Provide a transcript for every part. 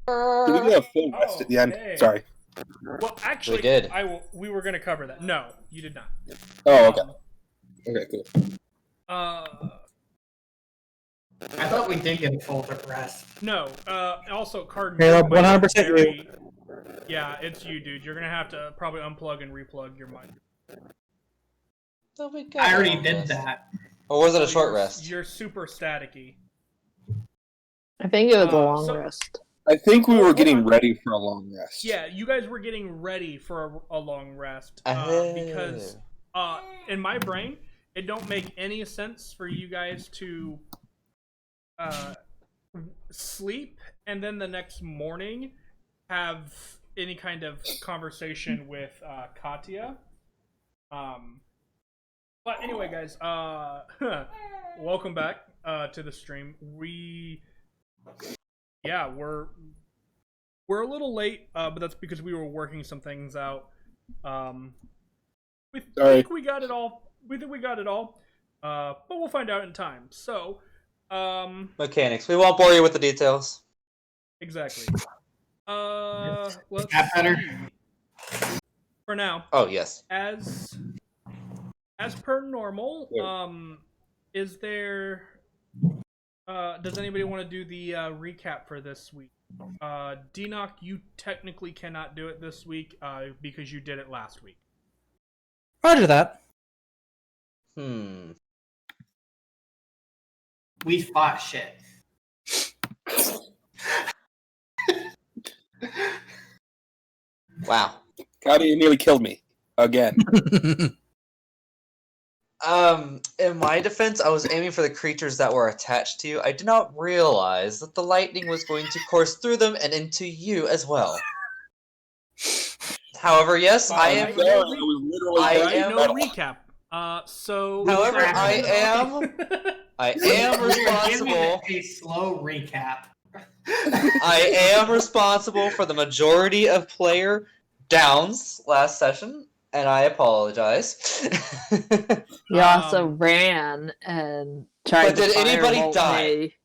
Did we get a full rest at the end? Okay. Sorry. Well, actually, We did. We were going to cover that. No, you did not. Oh, okay. Okay, cool. I thought we did get a full rest. No. Also, Card. Caleb, 100% very... Yeah, it's you, dude. You're gonna have to probably unplug and replug your mic. I already did that. Or was it a short rest? You're super staticky. I think it was a long so- rest. I think we were getting ready for a long rest. Yeah, you guys were getting ready for a long rest because in my brain, it don't make any sense for you guys to sleep and then the next morning have any kind of conversation with Katya. But anyway, guys, welcome back to the stream. We're a little late, but that's because we were working some things out. We think we got it all. But we'll find out in time. So, Mechanics. We won't bore you with the details. exactly. Let's that better? see. For now. Oh, yes. As per normal, is there... does anybody want to do the recap for this week? Denock, you technically cannot do it this week because you did it last week. Roger that. We fought shit. Wow. Cody nearly killed me. Again. In my defense, I was aiming for the creatures that were attached to you. I did not realize that the lightning was going to course through them and into you as well. However, yes, I am. No recap. So. However, I am responsible. A slow recap. I am responsible for the majority of player downs last session, and I apologize. You also ran and tried But to did anybody firebolt die? me.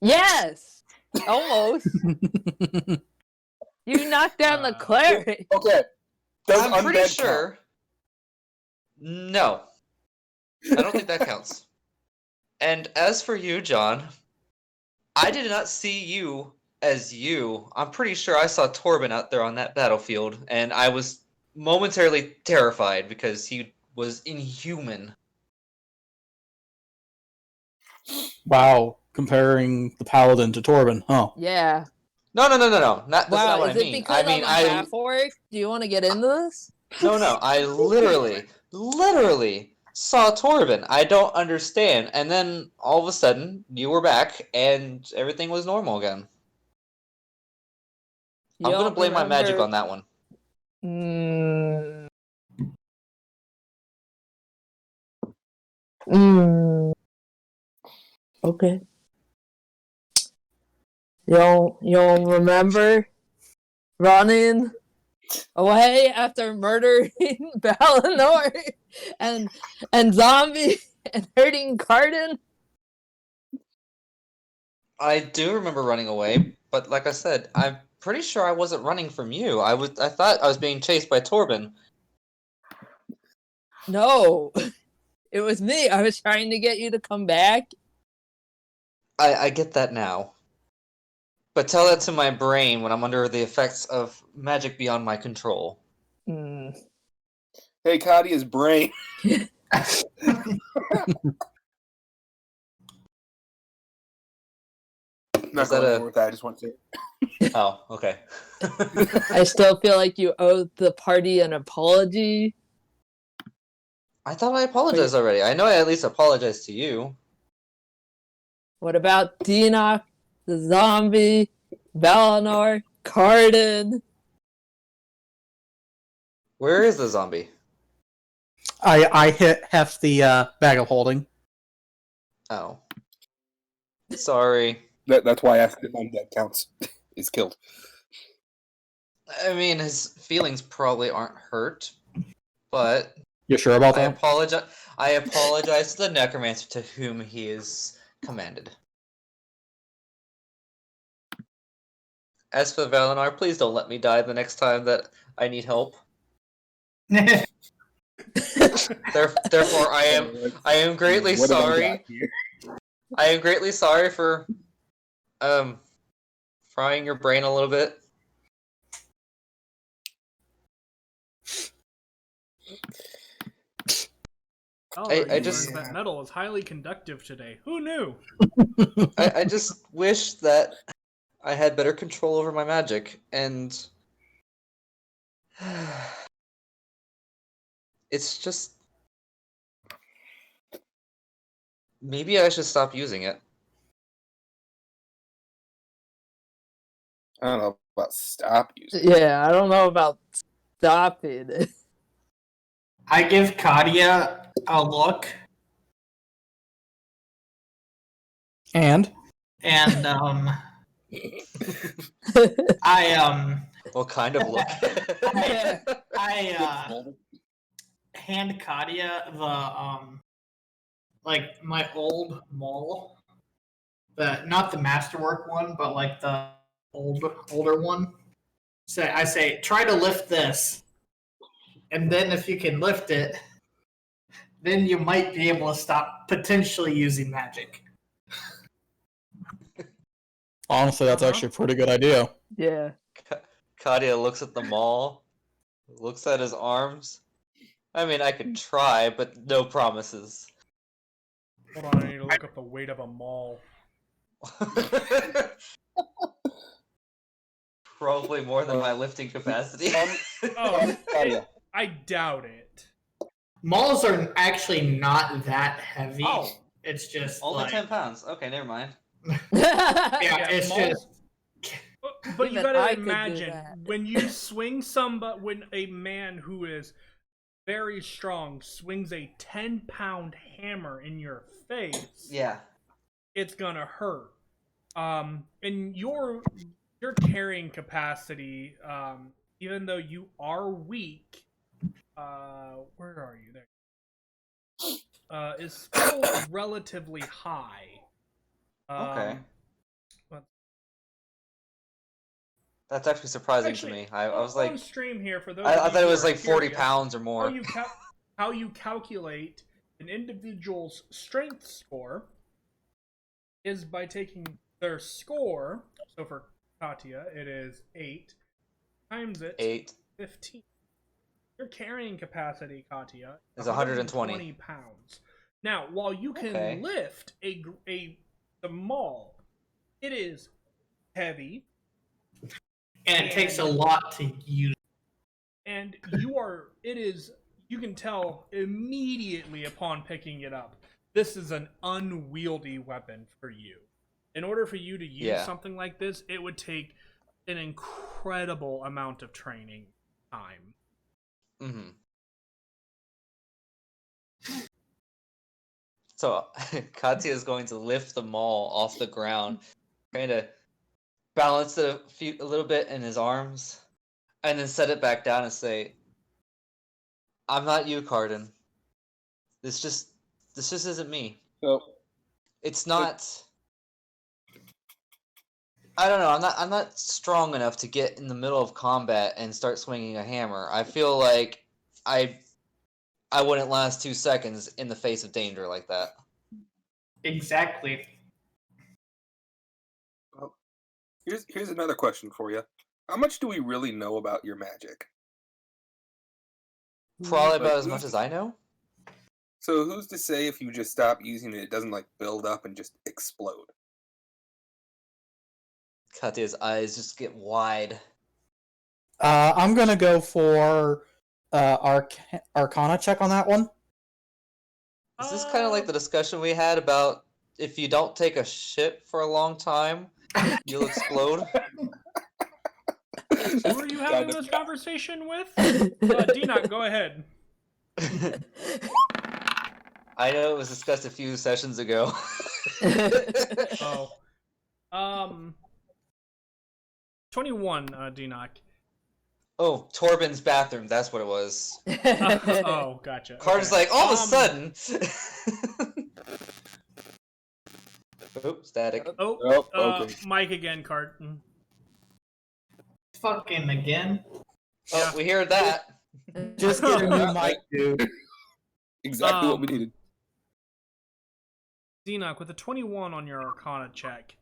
Yes! Almost. You knocked down the cleric. Okay. I'm pretty sure. No. I don't think that counts. And as for you, John, I did not see you as you. I'm pretty sure I saw Torben out there on that battlefield, and I was momentarily terrified because he was inhuman. Wow, comparing the paladin to Torben, huh? Yeah. No. That's Wow, not what is I it mean. because I mean, I'm a half orc? Do you want to get into this? No. I literally saw Torben. I don't understand. And then all of a sudden, you were back, and everything was normal again. I'm gonna blame my magic on that one. Okay. You'll remember running away after murdering Balinor and Zombie and hurting Cardin? I do remember running away, but like I said, I'm pretty sure I wasn't running from you. I thought I was being chased by Torben. No. It was me. I was trying to get you to come back. I get that now. But tell that to my brain when I'm under the effects of magic beyond my control. Hey, Kadia's brain. Not going with that. I just want to say. Oh, okay. I still feel like you owe the party an apology. I thought I apologized already. I know I at least apologized to you. What about Denock, the zombie, Balinor, Cardin? Where is the zombie? I hit half the bag of holding. Oh. Sorry. That's why I asked if undead counts. He's killed. I mean, his feelings probably aren't hurt, but You sure about that? I apologize to the necromancer to whom he is commanded. as for Valinor, please don't let me die the next time that I need help. Therefore, I am greatly What have I got sorry. here? I am greatly sorry for frying your brain a little bit. I just- learned that metal is highly conductive today. Who knew? I just wish that I had better control over my magic, and it's just maybe I should stop using it. I don't know about stop using. Yeah, I don't know about stopping it. I give Kadia a look, And and I What kind of look? I hand Kadia the like my old maul, not the masterwork one, but like the older one. So I say, try to lift this, and then if you can lift it, then you might be able to stop potentially using magic. honestly, that's actually a pretty good idea. Yeah. Kadia looks at the mall, looks at his arms. I mean, I could try, but no promises. Hold on, I need to look up the weight of a mall. Probably more than my lifting capacity. Oh, Kadia. I doubt it. Mauls are actually not that heavy. Oh. It's just Only like 10 pounds. Okay, never mind. yeah, it's malls- just But you Even gotta I could do imagine that. when you swing when a man who is very strong swings a 10-pound hammer in your face, Yeah. it's gonna hurt. And your carrying capacity, even though you are weak, where are you there? Is still relatively high. Okay. But That's actually surprising actually, to me. I was on like, stream here for those. I of you thought it who was are like 40 curious, pounds or more. how you calculate an individual's strength score is by taking their score. So for Katya, it is 8 times it 8 15. Your carrying capacity, Katya, is 120. 120 pounds. Now, while you can Okay. lift the maul, it is heavy, and it takes a lot to use. and you can tell immediately upon picking it up, this is an unwieldy weapon for you. In order for you to use something like this, it would take an incredible amount of training time. Mm-hmm. So Katya is going to lift the maul off the ground, trying to balance it a little bit in his arms, and then set it back down and say, "I'm not you, Cardin. This just isn't me. So It's not. I don't know. I'm not strong enough to get in the middle of combat and start swinging a hammer. I feel like I wouldn't last 2 seconds in the face of danger like that." Exactly. well, here's another question for you. How much do we really know about your magic? Probably about Like, as much as I know. So who's to say if you just stop using it, it doesn't like build up and just explode? Katya's eyes just get wide. I'm gonna go for Arcana check on that one. Is this kind of like the discussion we had about if you don't take a shit for a long time, you'll explode? Who are you having this conversation with? Dinoc, go ahead. I know it was discussed a few sessions ago. Oh. 21, Dinoc. Oh, Torben's bathroom, that's what it was. Oh, gotcha. Carter's Okay. like, all of a sudden... Oops, static. Oh, Oh, okay. Mike again, Cart. fucking again. Oh, Yeah. we hear that. Just get a new mic, dude. Exactly what we needed. Xenoc, with a 21 on your Arcana check,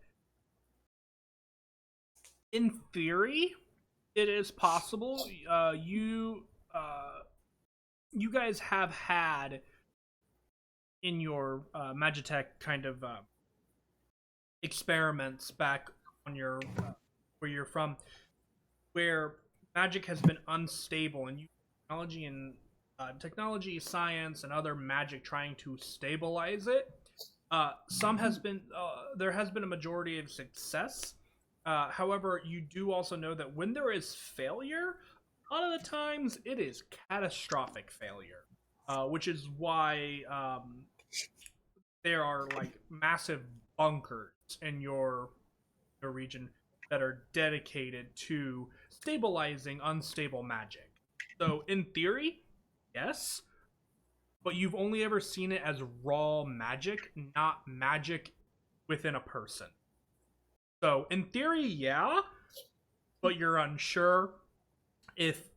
in theory, it is possible. You guys have had in your Magitech kind of experiments back on your where you're from, where magic has been unstable, and you technology, science, and other magic trying to stabilize it. There has been a majority of success. However, you do also know that when there is failure, a lot of the times it is catastrophic failure, which is why there are like massive bunkers in your region that are dedicated to stabilizing unstable magic. So, in theory, yes, but you've only ever seen it as raw magic, not magic within a person. So, in theory, yeah, but you're unsure if,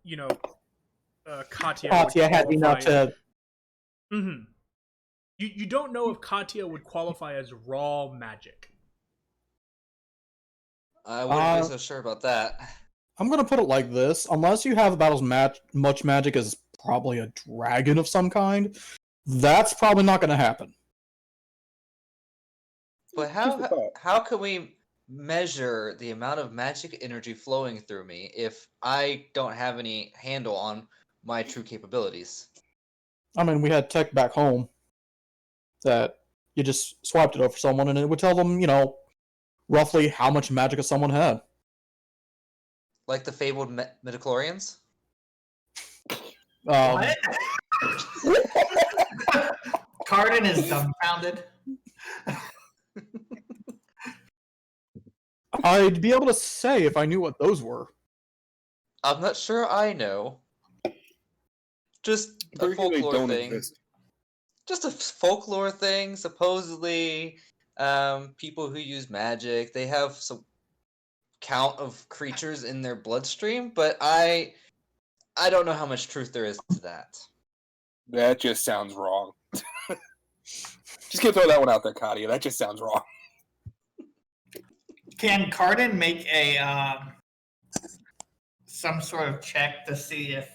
Katya had enough to. Mm-hmm. You don't know if Katya would qualify as raw magic. I wouldn't be so sure about that. I'm gonna put it like this: unless you have about as much magic as probably a dragon of some kind, that's probably not gonna happen. But how can we measure the amount of magic energy flowing through me if I don't have any handle on my true capabilities? I mean, we had tech back home that you just swiped it over someone and it would tell them, roughly how much magic someone had. Like the fabled midichlorians? What? Cardin is dumbfounded. I'd be able to say if I knew what those were. I'm not sure I know. Just a folklore thing. Exist. Just a folklore thing. Supposedly, people who use magic, they have some count of creatures in their bloodstream, but I don't know how much truth there is to that. That just sounds wrong. Just gonna throw that one out there, Katya. That just sounds wrong. Can Cardin make a some sort of check to see if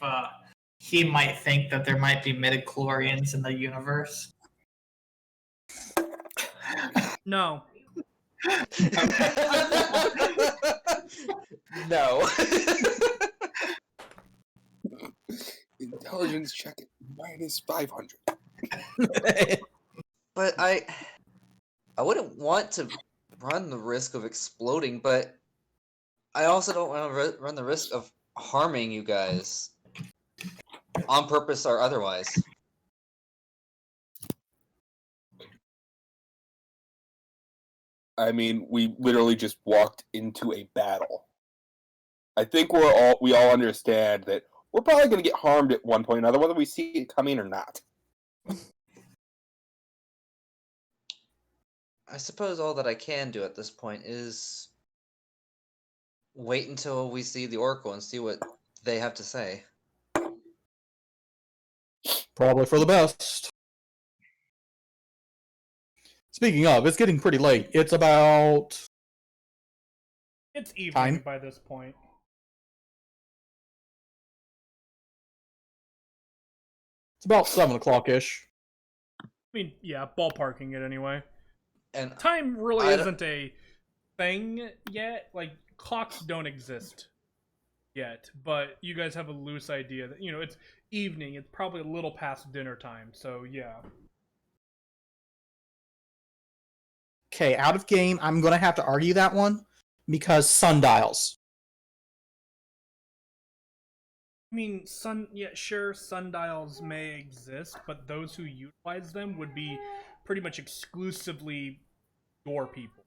he might think that there might be midichlorians in the universe? No. No. Intelligence check it -500. But I wouldn't want to run the risk of exploding, but I also don't want to run the risk of harming you guys on purpose or otherwise. I mean, we literally just walked into a battle. I think we all understand that we're probably going to get harmed at one point or another, whether we see it coming or not. I suppose all that I can do at this point is wait until we see the Oracle and see what they have to say. Probably for the best. Speaking of, it's getting pretty late. It's about... It's evening Time. by this point. It's about 7 o'clock-ish. I mean, yeah, ballparking it anyway. And Time really isn't a thing yet. Like, clocks don't exist yet, but you guys have a loose idea that, it's evening. It's probably a little past dinner time, so yeah. Okay, out of game, I'm going to have to argue that one because sundials. I mean, sundials may exist, but those who utilize them would be pretty much exclusively your people.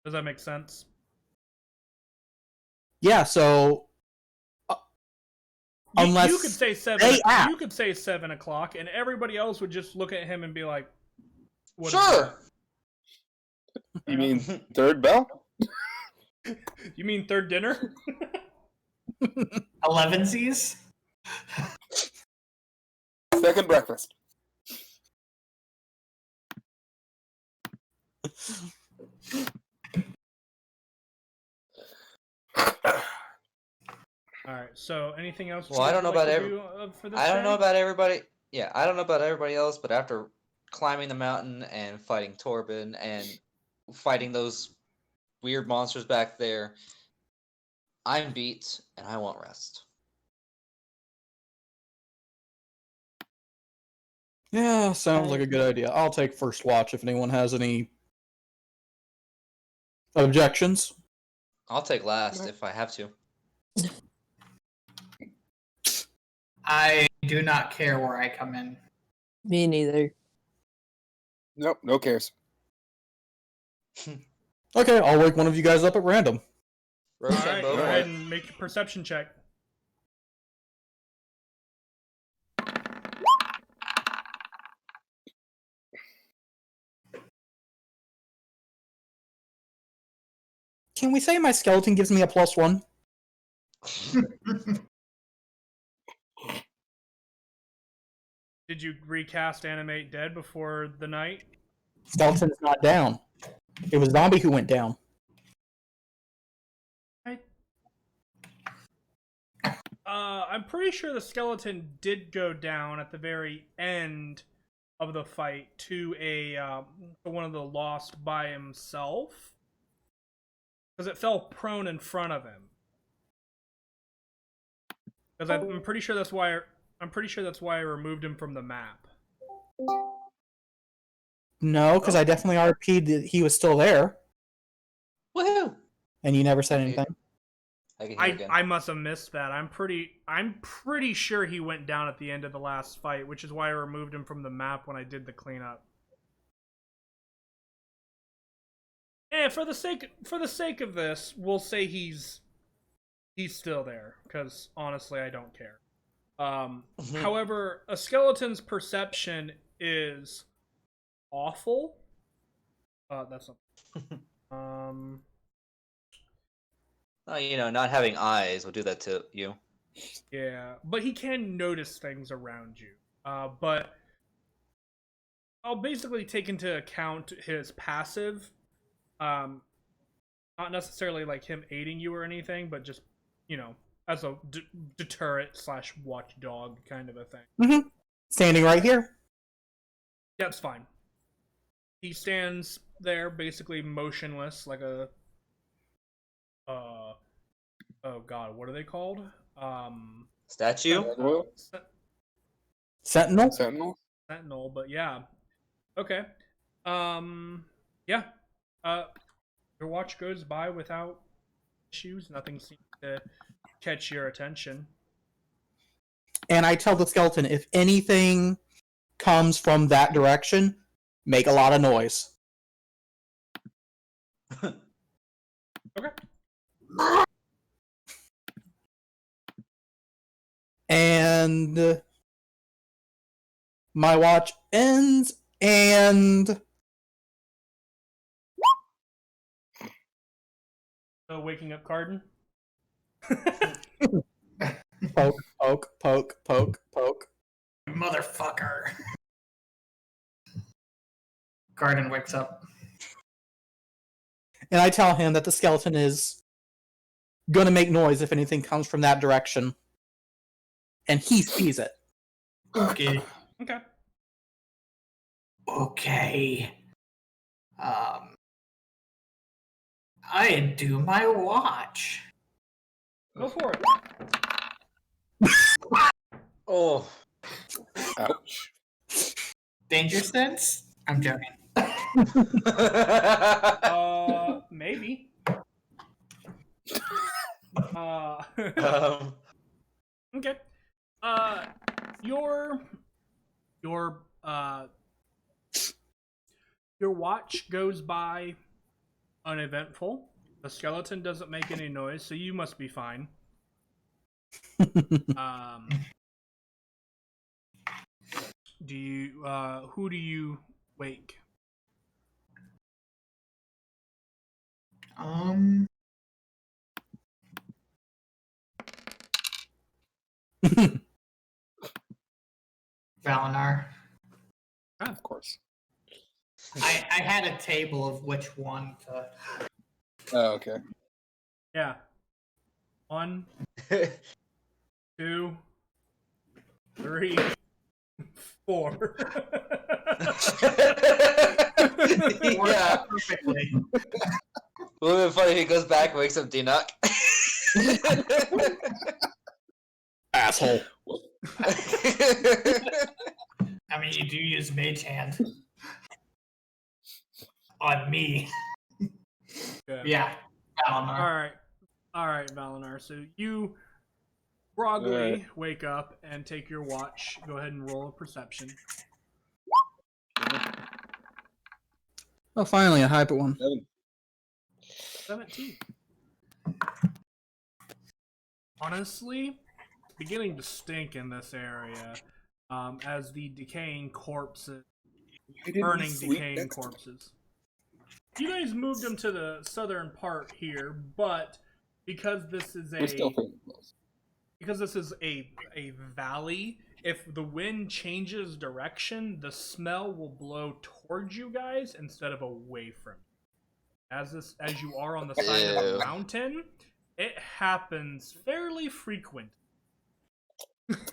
Does that make sense? Yeah, so... unless you could say 7. You could say 7 o'clock, and everybody else would just look at him and be like, What is Sure. You mean third bell? that? You mean third dinner? 11sies? Second breakfast. All right. So, anything else? Well, I don't know about for this I don't know day? about everybody. Yeah, I don't know about everybody else, but after climbing the mountain and fighting Torben and fighting those weird monsters back there, I'm beat and I want rest. Yeah, sounds like a good idea. I'll take first watch if anyone has any objections. I'll take last if I have to. I do not care where I come in. Me neither. Nope, no cares. Okay, I'll wake one of you guys up at random. All right. Go Rochambeau. ahead and make your perception check. Can we say my skeleton gives me a +1? Did you recast animate dead before the night? Skeleton's not down. It was Zombie who went down. I'm pretty sure the skeleton did go down at the very end of the fight to one of the lost by himself, because it fell prone in front of him. Because I'm pretty sure that's why I removed him from the map. No, because I definitely RP'd that he was still there, Woohoo! and you never said anything. I can hear again. I must have missed that. I'm pretty sure he went down at the end of the last fight, which is why I removed him from the map when I did the cleanup. And for the sake of this, we'll say he's still there, because honestly, I don't care. However, a skeleton's perception is awful. That's not. Not having eyes will do that to you. Yeah, but he can notice things around you. But I'll basically take into account his passive. Not necessarily like him aiding you or anything, but just, as a deterrent / watchdog kind of a thing. Standing right here. That's fine. He stands there basically motionless, like a oh god, what are they called? Statue? Sentinel? Sentinel, but yeah. Okay. Yeah. Your watch goes by without issues. Nothing seems to catch your attention. And I tell the skeleton, if anything comes from that direction, make a lot of noise. Okay. And my watch ends, and So waking up Carden. poke, poke, poke, poke, poke. Motherfucker. Garden wakes up. And I tell him that the skeleton is gonna make noise if anything comes from that direction. And he sees it. Okay. Okay. Okay. I do my watch. Go for it. Oh. Ouch. Danger sense? I'm joking. Maybe. Okay. Your watch goes by uneventful. The skeleton doesn't make any noise, so you must be fine. Who do you wake? Valinar. Of course. I had a table of which one to. Oh, okay. Yeah. 1, 2, 3, 4. Yeah. Perfectly. It would have been funny if he goes back and wakes up D-Knock. Asshole. I mean, you do use Mage Hand on me. Okay. Yeah, Valinar. All right, Valinar. So you groggily wake up and take your watch. Go ahead and roll a perception. Oh, finally, a hyper one. 17. Honestly, it's beginning to stink in this area as the decaying corpses, burning decaying corpses. You guys moved them to the southern part here, but because this is a valley, if the wind changes direction, the smell will blow towards you guys instead of away from you. As you are on the side of a mountain, it happens fairly frequent.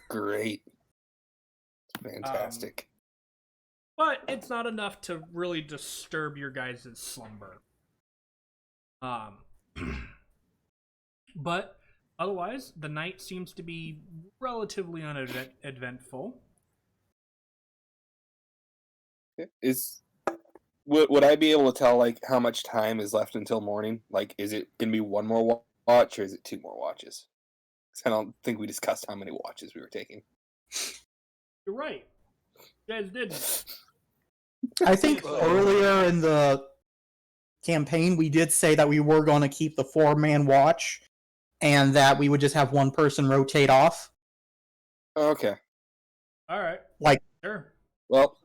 Great. Fantastic. But it's not enough to really disturb your guys' slumber. But otherwise, the night seems to be relatively uneventful. Would I be able to tell like how much time is left until morning? Like, is it gonna be one more watch or is it 2 more watches? 'Cause I don't think we discussed how many watches we were taking. You're right. You guys didn't. I think earlier in the campaign, we did say that we were going to keep the 4-man watch and that we would just have one person rotate off. Okay. All right. Like, sure. Well,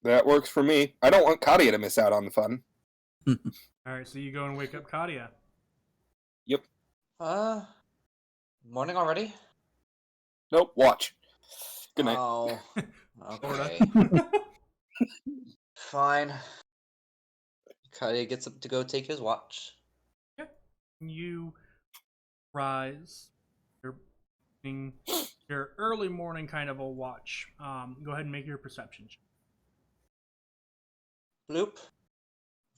that works for me. I don't want Kadia to miss out on the fun. All right, so you go and wake up Kadia. Yep. Morning already? Nope. Watch. Good night. Oh, okay. Fine. Kadia gets up to go take his watch. Yep. You rise. Your early morning kind of a watch. Go ahead and make your perception check. Bloop.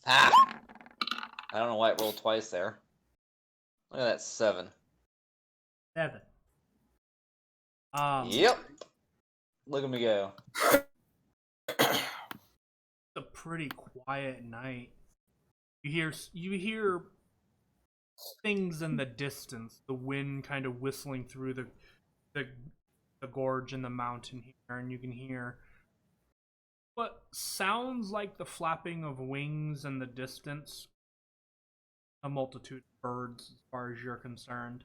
Ah! I don't know why it rolled twice there. Look at that 7. 7. Yep. Look at me go. It's a pretty quiet night. You hear things in the distance. The wind kind of whistling through the gorge and the mountain here, and you can hear what sounds like the flapping of wings in the distance. A multitude of birds, as far as you're concerned.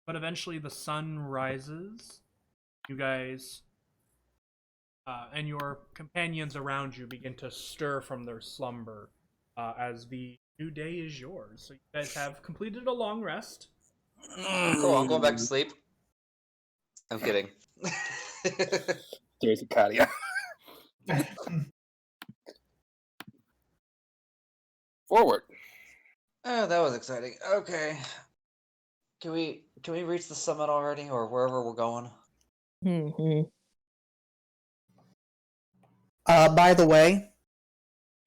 But eventually the sun rises. You guys and your companions around you begin to stir from their slumber as the new day is yours. So you guys have completed a long rest. Cool, I'm going back to sleep. I'm kidding. There's a Kadia. Forward. Oh, that was exciting. Okay. Can we reach the summit already, or wherever we're going? Mm-hmm. By the way,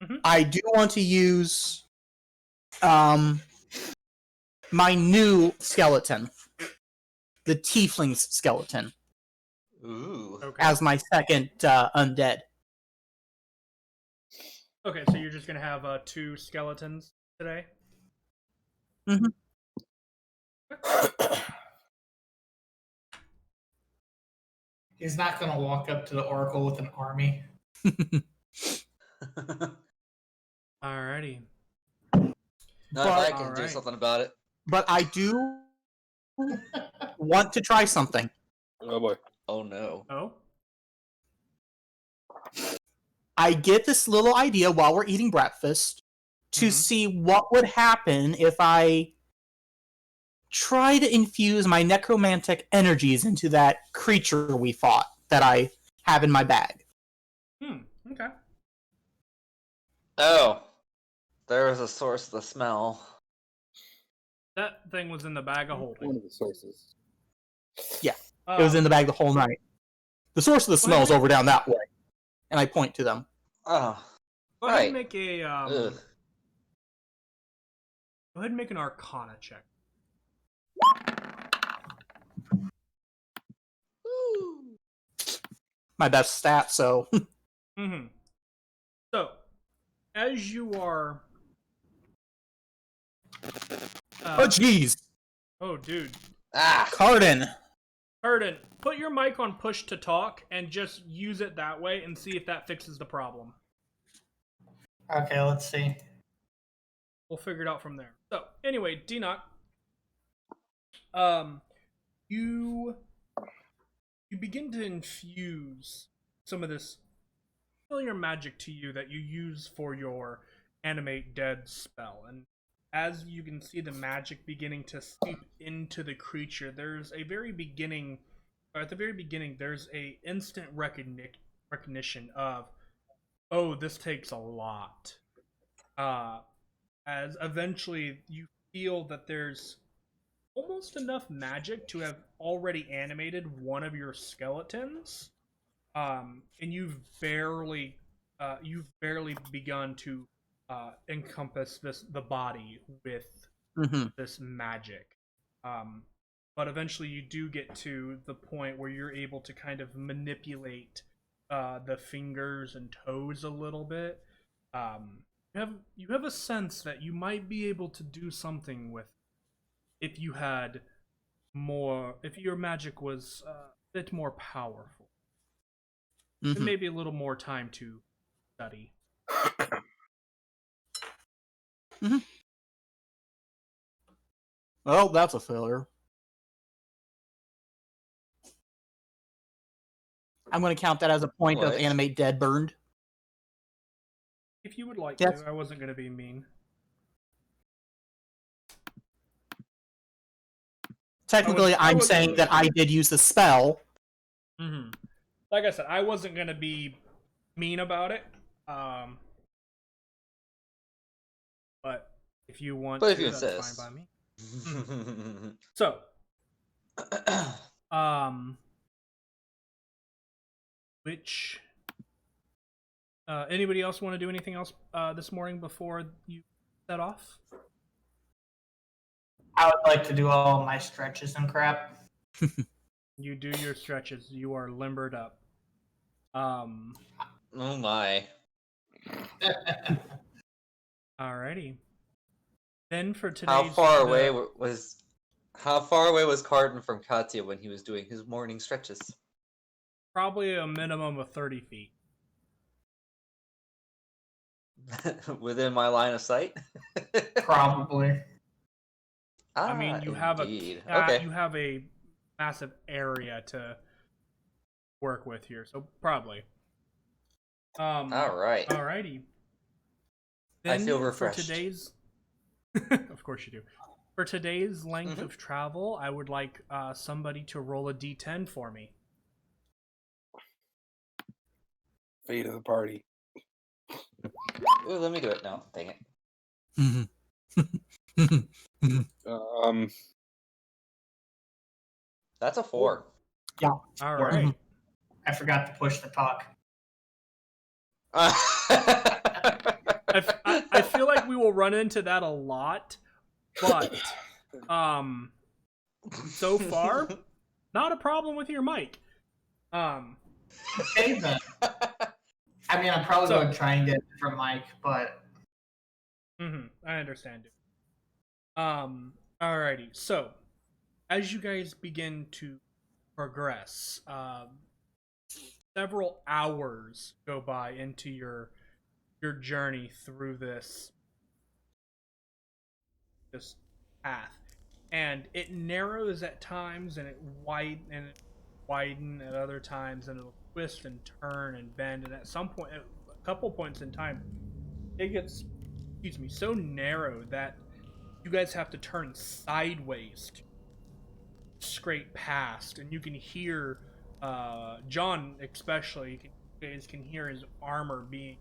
Mhm. I do want to use my new skeleton, the Tiefling's skeleton, Ooh. Okay. as my second undead. Okay, so you're just gonna have 2 skeletons today? Mhm. He's not going to walk up to the Oracle with an army. Alrighty. Not if I But- can do Alright. something about it. But I do want to try something. Oh boy. Oh no. Oh? I get this little idea while we're eating breakfast to see what would happen if I try to infuse my necromantic energies into that creature we fought that I have in my bag. Okay. Oh, there is a source of the smell. That thing was in the bag of One holding. of the sources. Yeah, it was in the bag the whole night. The source of the smell is over down that way. And I point to them. Oh, Go ahead and right. make a Ugh. go ahead and make an Arcana check. My best stat, so. So, as you are. Oh, jeez! Oh, dude. Ah, Cardin! Erden, put your mic on push to talk and just use it that way and see if that fixes the problem. Okay, let's see. We'll figure it out from there. So, anyway, Denock, you begin to infuse some of this familiar magic to you that you use for your animate dead spell, and as you can see the magic beginning to seep into the creature, there's a very beginning, or at the very beginning, there's a instant recognition of, oh, this takes a lot. As eventually you feel that there's almost enough magic to have already animated one of your skeletons, and you've barely begun to encompass the body with this magic. But eventually you do get to the point where you're able to kind of manipulate the fingers and toes a little bit. You have a sense that you might be able to do something with if you had more, if your magic was a bit more powerful. And maybe a little more time to study. Well, that's a failure. I'm going to count that as a point of animate dead burned. If you would like to, I wasn't going to be mean. Technically, I'm saying that I did use the spell. Like I said, I wasn't going to be mean about it. But if you want to, that's fine by me. So, which anybody else want to do anything else this morning before you set off? I would like to do all my stretches and crap. You do your stretches. You are limbered up. Oh my. Alrighty. Then for today's How far away was Cardin from Katya when he was doing his morning stretches? Probably a minimum of 30 feet. Within my line of sight? Probably. I mean, you have indeed. you have a massive area to work with here, so probably. Alrighty. Then I feel refreshed. For today's, of course you do. For today's length of travel, I would like somebody to roll a d10 for me. Fate of the party. Ooh, let me do it now. Dang it. That's a 4. Yeah. All right. I forgot to push the talk. I feel like we will run into that a lot, but so far, not a problem with your mic. Okay then. I mean, I'm probably going to try and get a different mic, but I understand it. Alrighty. So, as you guys begin to progress, several hours go by into your journey through this path, and it narrows at times, and it widen at other times, and it'll twist and turn and bend, and at some point, a couple points in time, it gets excuse me, so narrow that you guys have to turn sideways to scrape past, and you can hear John especially. You guys can hear his armor being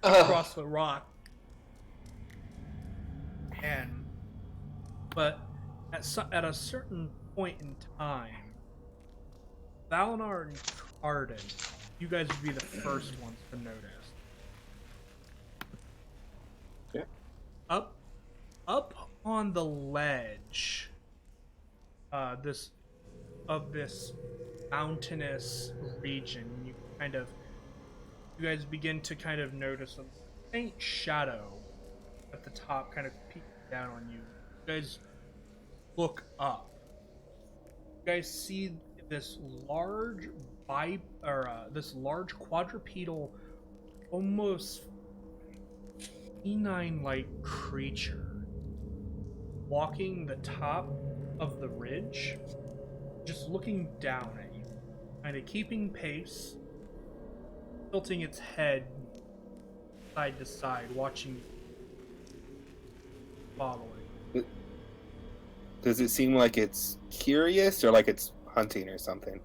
across the rock. But at a certain point in time, Valinar and Carden, you guys would be the first ones to notice. Yeah. Up on the ledge, this mountainous region, you guys begin to kind of notice a faint shadow at the top, kind of peeking down on you. You guys look up. You guys see this large quadrupedal, almost canine-like creature walking the top of the ridge, just looking down at you, kind of keeping pace, tilting its head side to side, watching you, following. Does it seem like it's curious or like it's hunting or something?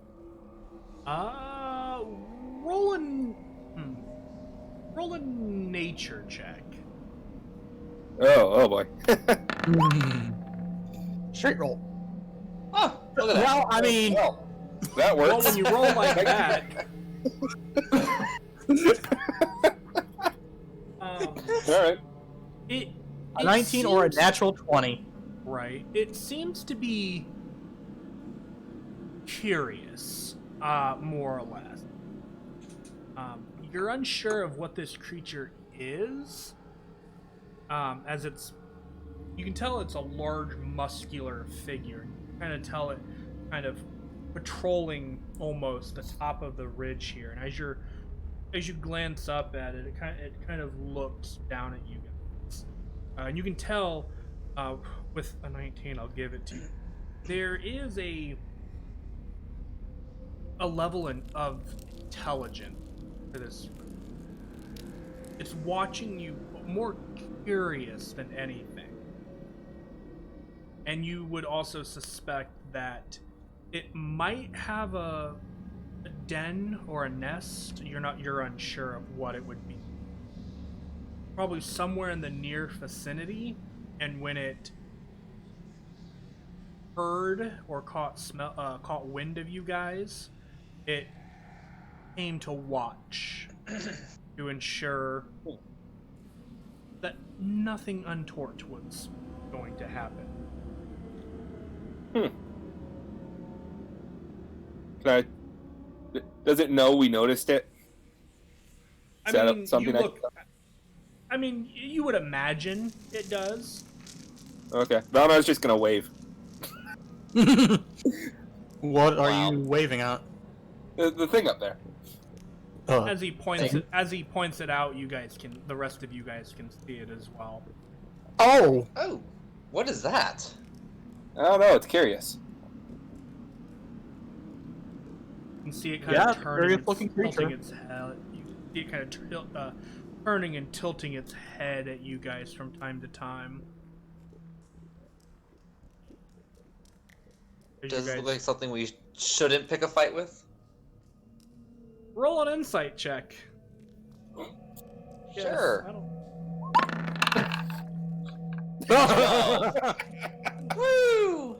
Roll a nature check. Oh boy. Straight roll. Oh, look at that. Well, I mean, Well, that works. Well, when you roll like that, Alright. a 19 or a seems- natural 20. Right. It seems to be curious, more or less. You're unsure of what this creature is, as you can tell it's a large, muscular figure. You kind of tell it kind of patrolling almost the top of the ridge here, and as you glance up at it, it kind of looks down at you guys, and you can tell. With a 19, I'll give it to you. There is a level of intelligence to this. It's watching you, more curious than anything. And you would also suspect that it might have a den or a nest. You're unsure of what it would be. Probably somewhere in the near vicinity. And when it heard or caught wind of you guys, it came to watch to ensure that nothing untoward was going to happen. Does it know we noticed it? Is that something I mean, you would imagine it does. Okay. Valmar's just gonna wave. What are Wow. you waving at? The thing up there. As he points it out, the rest of you guys can see it as well. Oh! Oh, what is that? I don't know. It's curious. You can see it kind of turning and curious-looking tilting creature. its head. You can see it kind of turning and tilting its head at you guys from time to time. Does it look like something we shouldn't pick a fight with? Roll an insight check. Sure. Woo!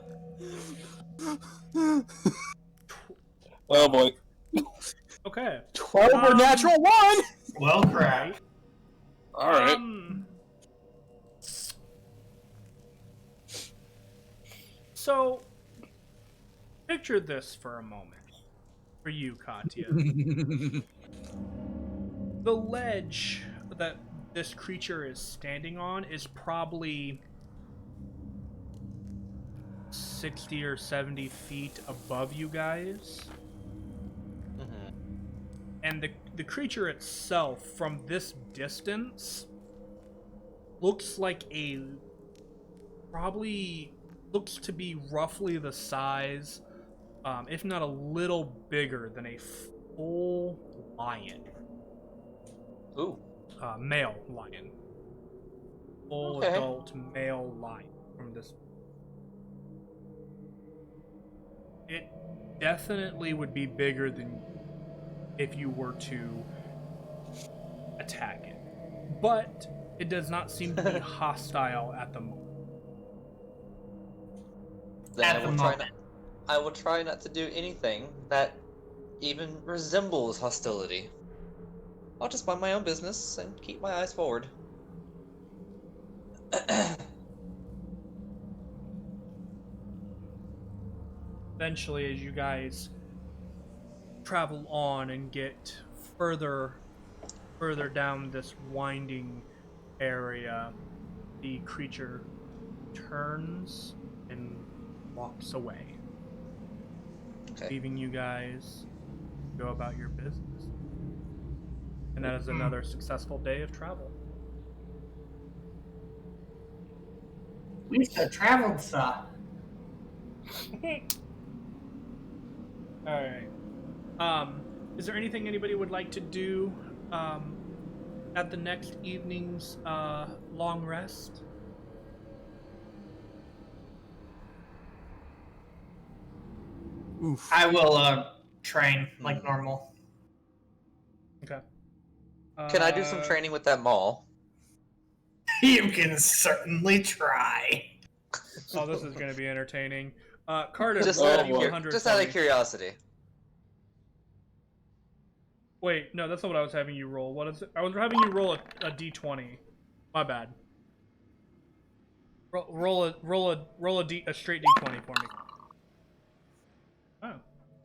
Oh boy. Okay. 12 or natural 1! Well, crap. All right. So, picture this for a moment. For you, Katya. The ledge that this creature is standing on is probably 60 or 70 feet above you guys. And the creature itself, from this distance, looks like looks to be roughly the size, if not a little bigger than a full lion. Ooh. male lion. Full Okay. adult male lion from this. It definitely would be bigger than if you were to attack it. But it does not seem to be hostile at the moment. Then At the moment. I will try not to do anything that even resembles hostility. I'll just mind my own business and keep my eyes forward. Eventually, as you guys travel on and get further down this winding area, the creature turns and walks away, Okay. leaving you guys to go about your business. And that is another successful day of travel. We have traveled, sir. All right. Is there anything anybody would like to do at the next evening's long rest? Oof. I will train like normal. Okay. Can I do some training with that mall? You can certainly try. Oh, this is going to be entertaining. Carter, Just, roll out you of, 100 just for out me. of curiosity. Wait, no, that's not what I was having you roll. What is it? I was having you roll a d20. My bad. Roll a straight d20 for me. Oh,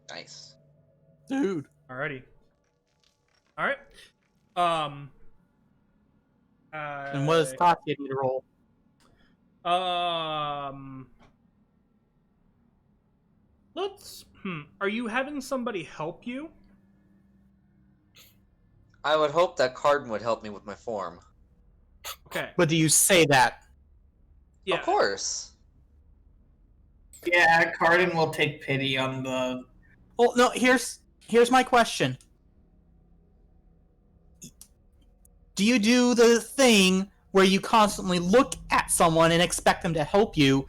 Nice. Dude. alrighty. All right. And what does Katya need to roll? Let's. Are you having somebody help you? I would hope that Cardin would help me with my form. Okay. But do you say that? Yeah. Of course. Yeah, Cardin will take pity on the. Well, no. Here's my question. Do you do the thing where you constantly look at someone and expect them to help you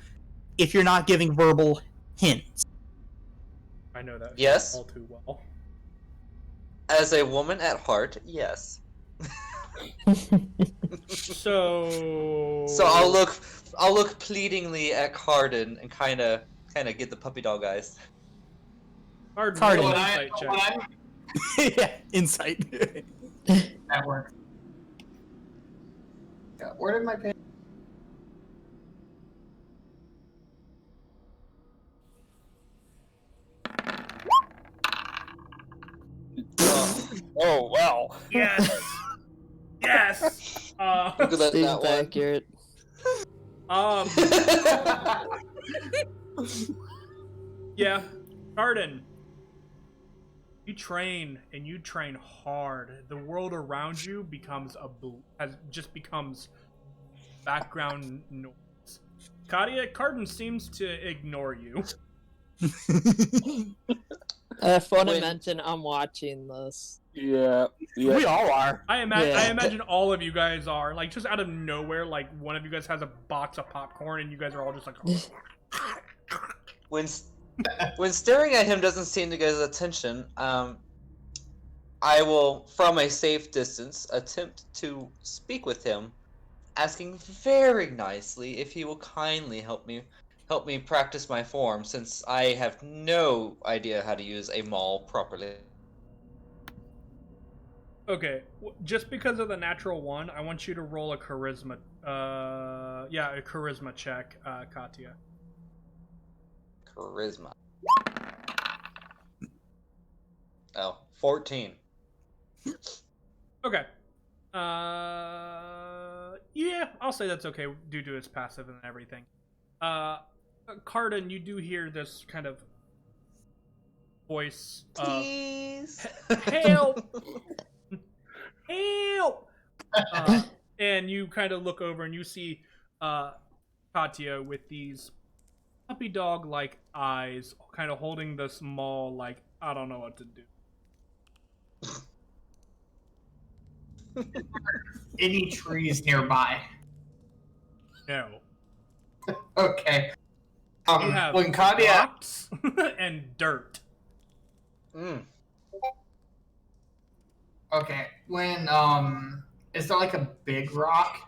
if you're not giving verbal hints? I know that Yes. all too well. As a woman at heart, yes. So I'll look pleadingly at Cardin and kind of get the puppy dog eyes. Hard Cardin. roll When insight check. Yeah, insight. That works. Yeah, where did my pen? Oh wow! Yes. Yes. Look at that Seems nat one. accurate. Yeah, Arden. You train and you train hard. The world around you becomes becomes background noise. Cardin seems to ignore you. I want to When- mention I'm watching this. Yeah. We all are. I Yeah. imagine all of you guys are like just out of nowhere. Like one of you guys has a box of popcorn, and you guys are all just like. When staring at him doesn't seem to get his attention, I will, from a safe distance, attempt to speak with him, asking very nicely if he will kindly help me practice my form, since I have no idea how to use a maul properly. Okay, just because of the natural one, I want you to roll a charisma. A charisma check, Katya. Charisma. Oh, 14. Okay. Yeah, I'll say that's okay due to its passive and everything. Cardin, you do hear this kind of voice of Please. help, help, and you kind of look over and you see Katya with these puppy dog like eyes, kind of holding the small, like, I don't know what to do. Any trees nearby? No. Okay. You have When Kadia, rocks and dirt. okay, when is there like a big rock?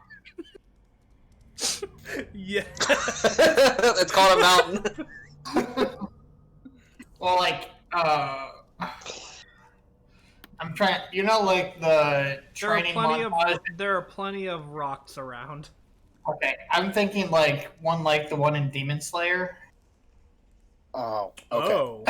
Yeah. It's called a mountain. Well, like I'm trying. You know, like the training montage. There are plenty of rocks around. Okay, I'm thinking like the one in Demon Slayer. Oh, okay. Oh.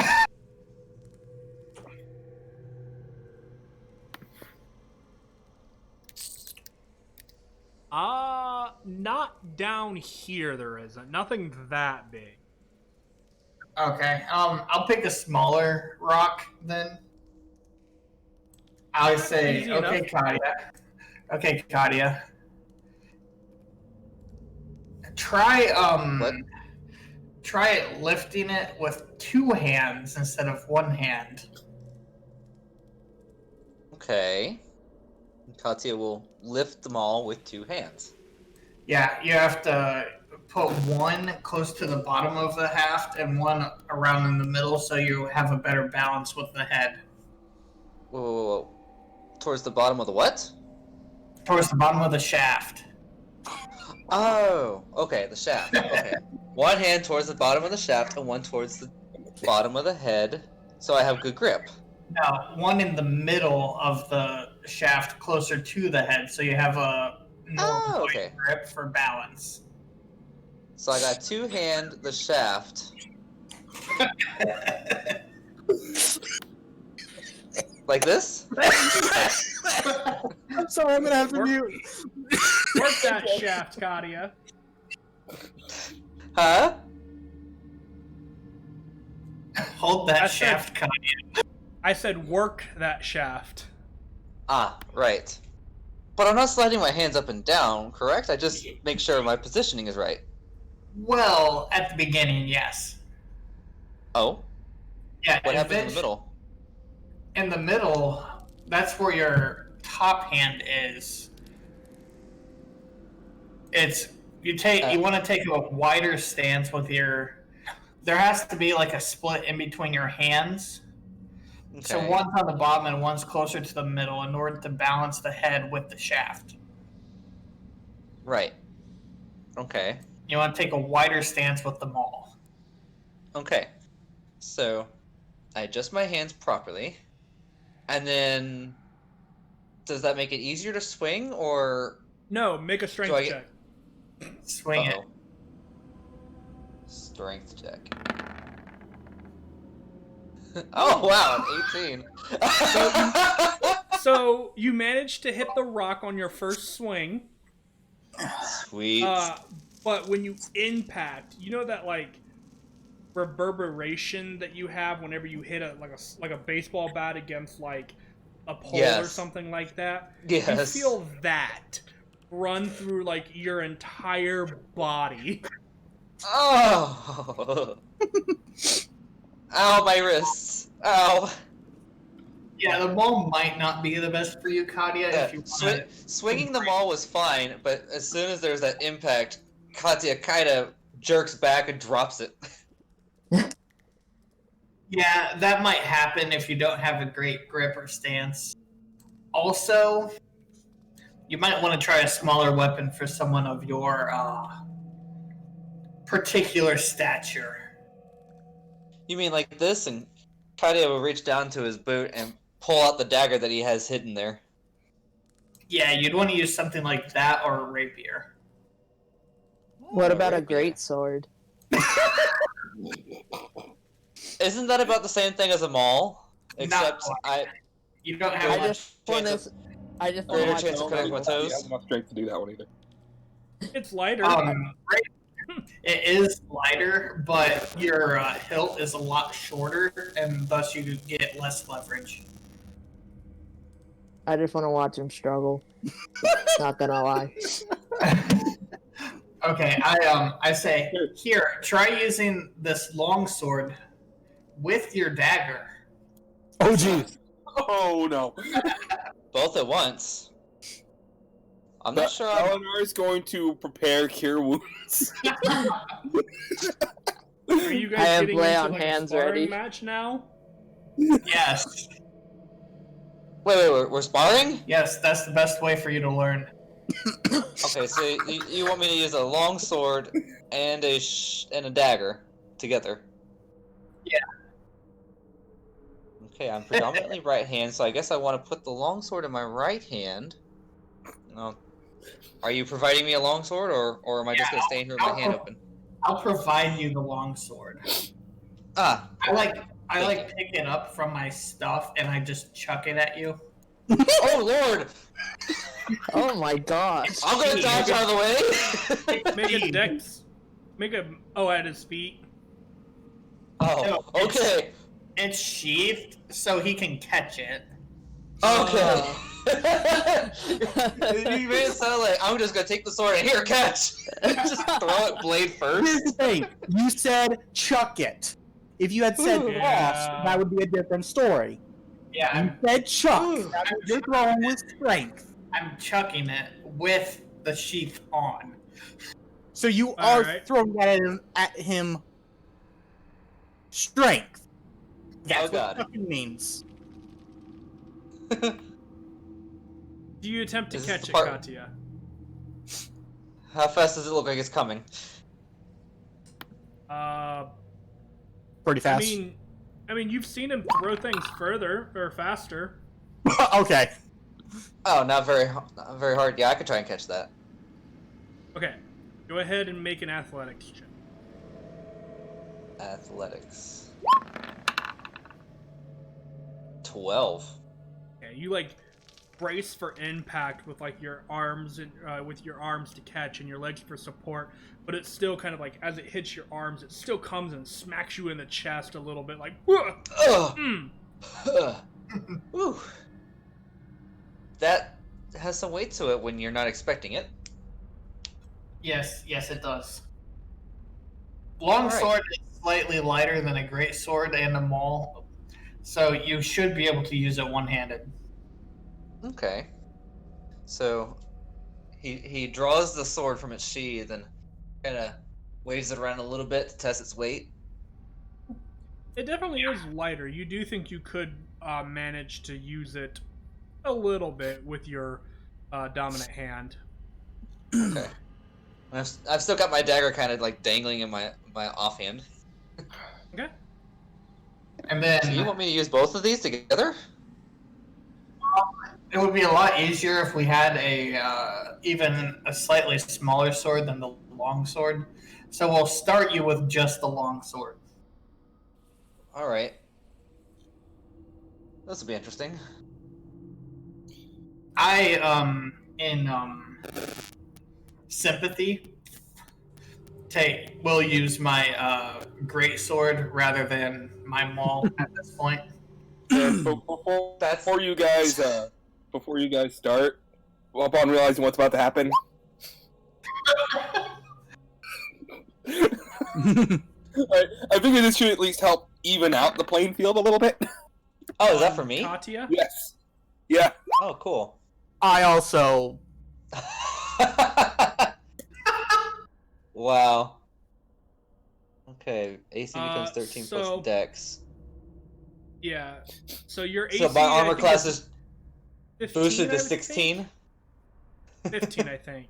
Not down here there isn't. Nothing that big. Okay, I'll pick a smaller rock then. I say, Easy okay, enough. Kadia. Okay, Kadia. Try What? try lifting it with 2 hands instead of 1 hand. Okay. Katya will lift them all with 2 hands. Yeah, you have to put 1 close to the bottom of the haft and 1 around in the middle so you have a better balance with the head. Whoa. Towards the bottom of the what? Towards the bottom of the shaft. Oh, okay, the shaft. Okay. 1 hand towards the bottom of the shaft and 1 towards the bottom of the head, so I have good grip. No, 1 in the middle of the shaft closer to the head so you have a more Okay. grip for balance. So I got 2 hand the shaft. Like this? I'm sorry, I'm gonna have to mute. Work that shaft, Kadia. Huh? Hold that I shaft, Kadia. I said work that shaft. Ah, right. But I'm not sliding my hands up and down, correct? I just make sure my positioning is right. Well, at the beginning, yes. Oh? Yeah. What happens in the middle? In the middle, that's where your top hand is. It's you want to take a wider stance with your. There has to be like a split in between your hands. Okay. So one's on the bottom and one's closer to the middle in order to balance the head with the shaft. Right. Okay. You want to take a wider stance with them all. Okay. So, I adjust my hands properly, and then does that make it easier to swing, or No, make a strength Do I check. Swing it. Strength check. Oh wow, an 18. So you managed to hit the rock on your first swing. Sweet. But when you impact, you know that like reverberation that you have whenever you hit a baseball bat against like a pole or something like that. Yes. You feel that run through like your entire body. Oh. Ow, my wrists. Ow. Yeah, the ball might not be the best for you, Kadia. Yeah, If you want swinging the ball was fine, but as soon as there's that impact, Katya kind of jerks back and drops it. Yeah, that might happen if you don't have a great grip or stance. Also, you might want to try a smaller weapon for someone of your particular stature. You mean like this? And Katya will reach down to his boot and pull out the dagger that he has hidden there. Yeah, you'd want to use something like that or a rapier. What about a great sword? Isn't that about the same thing as a maul? Except you don't I have just I just greater want chance of cutting my I toes. have enough strength to do that one either. It's lighter. It is lighter, but your hilt is a lot shorter, and thus you get less leverage. I just want to watch him struggle. Not gonna lie. Okay, I say here, try using this longsword with your dagger. Oh, geez. Oh no. Both at once. I'm not sure. Eleanor is going to prepare cure wounds. Are you guys I have getting lay into on like hands a sparring ready. match now? Yes. Wait, we're sparring? Yes, that's the best way for you to learn. Okay, so you want me to use a long sword and a dagger together? Yeah. Okay, I'm predominantly right hand, so I guess I want to put the long sword in my right hand. Are you providing me a long sword, or am I just gonna stay in here with my hand open? I'll provide you the long sword. Ah. I like pick it up from my stuff and I just chuck it at you. Oh Lord! Oh my gosh. I'm gonna dodge out of the way. Make a at his feet. Oh, okay. It's sheathed so he can catch it. Okay. You made it sound like I'm just gonna take the sword and here, catch. Just throw it blade first. Here's the thing. You said chuck it. If you had said Yeah. toss, that would be a different story. Yeah, You said chuck. That means you're throwing with strength. I'm chucking it with the sheath on. So you All are right. throwing at him strength. That's Oh, God. what chucking means. Do you attempt to Is this catch the it, part- Katya? How fast does it look like it's coming? Pretty I fast. mean, you've seen him throw things further or faster. Okay. Oh, not very hard. Yeah, I could try and catch that. Okay, go ahead and make an athletics check. Athletics. 12. Okay, you like brace for impact with like your arms and with your arms to catch and your legs for support, but it's still kind of like as it hits your arms, it still comes and smacks you in the chest a little bit, like. Whoa! Ugh. Mm. Whew. That has some weight to it when you're not expecting it. Yes, it does. Long Alright. sword is slightly lighter than a great sword and a maul, so you should be able to use it one-handed. Okay. So he draws the sword from its sheath and kind of waves it around a little bit to test its weight. It definitely is lighter. You do think you could manage to use it a little bit with your dominant hand. Okay. I've still got my dagger kind of like dangling in my offhand. Okay. And then So you want me to use both of these together? it would be a lot easier if we had even a slightly smaller sword than the long sword. So we'll start you with just the long sword. All right. This will be interesting. In sympathy, will use my great sword rather than my maul at this point. Before you guys start, upon realizing what's about to happen, I figure this should at least help even out the playing field a little bit. Oh, is that for me? Katya? Yes. Yeah. Oh, cool. I also. Wow. Okay, AC becomes 13 so- plus Dex. Yeah. So your AC. So my I armor think, class is is 15, boosted I to would 16. think? 15, I think.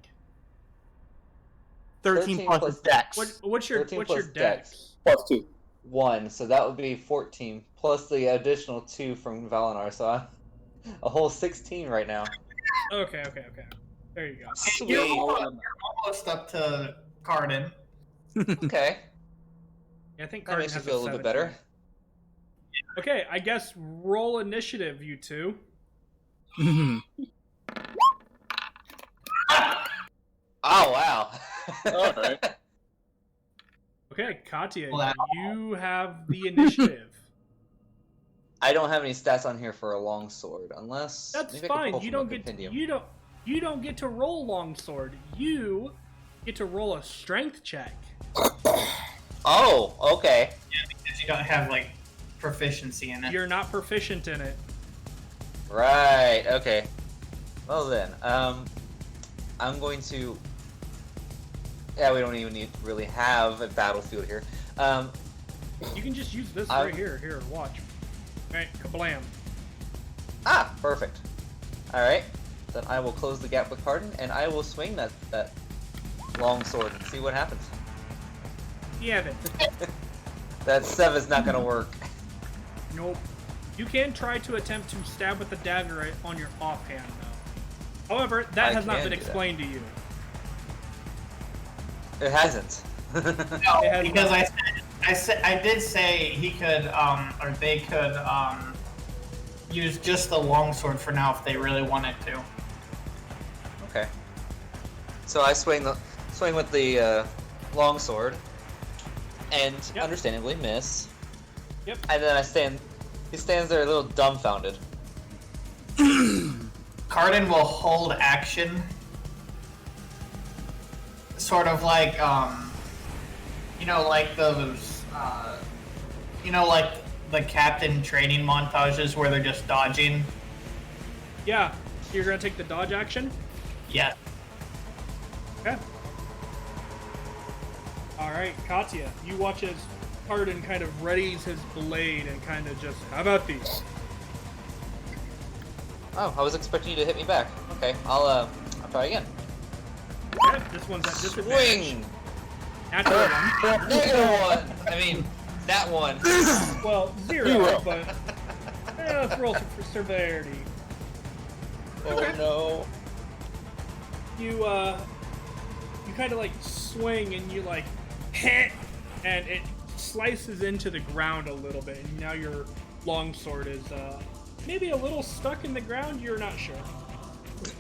13 plus plus- dex. What's your 13 what's plus your dex? +2. 1, so that would be 14 plus the additional 2 from Valinar. So I'm a whole 16 right now. Okay. There you go. You're Sweet. almost up to Cardin. Okay, Yeah, I think that Cardin makes me has feel a little bit 17. better. Okay, I guess roll initiative, you two. Oh wow. Alright. Okay, Katya, Wow. you have the initiative. I don't have any stats on here for a long sword, unless That's maybe I could fine. pull You from a don't get compendium. you don't get to roll longsword. You get to roll a strength check. Oh, okay. Because you don't have like proficiency in it. You're not proficient in it. Right. Okay. Well then, I'm going to. Yeah, we don't even really have a battlefield here. You can just use this right here. Here, watch. Alright, kablam. Ah, perfect. Alright, then I will close the gap with Pardon, and I will swing that long sword and see what happens. Yeah, then. That 7 is not gonna work. Nope. You can try to attempt to stab with the dagger on your offhand, though. However, that has not been explained to you. It hasn't. No, because I did say he could, or they could, use just the longsword for now if they really wanted to. Okay. So I swing with the longsword, and understandably miss. Yep. And then he stands there a little dumbfounded. Cardin will hold action. Sort of like, you know, like those, you know, like the captain training montages where they're just dodging. Yeah. You're gonna take the dodge action? Yeah. Okay. Alright, Katya, you watch as Pardon kind of readies his blade and kind of just, how about these? Oh, I was expecting you to hit me back. Okay, I'll try again. Okay, this one's at disadvantage. Swing! Natural one. -1! I mean, that one. Well, 0, but let's roll for severity. Oh no. You kind of like swing and you like hit, and it slices into the ground a little bit, and now your longsword is maybe a little stuck in the ground. You're not sure.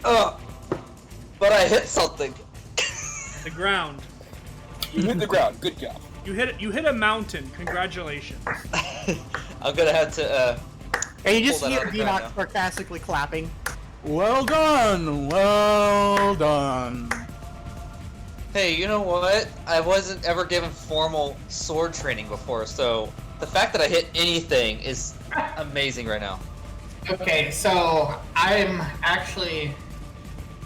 But I hit something. The ground. You hit the ground. Good job. You hit a mountain. Congratulations. I'm gonna have to And you just pull that hear out of the ground Enoch now. sarcastically clapping. Well done! Well done! Hey, you know what? I wasn't ever given formal sword training before, so the fact that I hit anything is amazing right now. Okay, so I'm actually,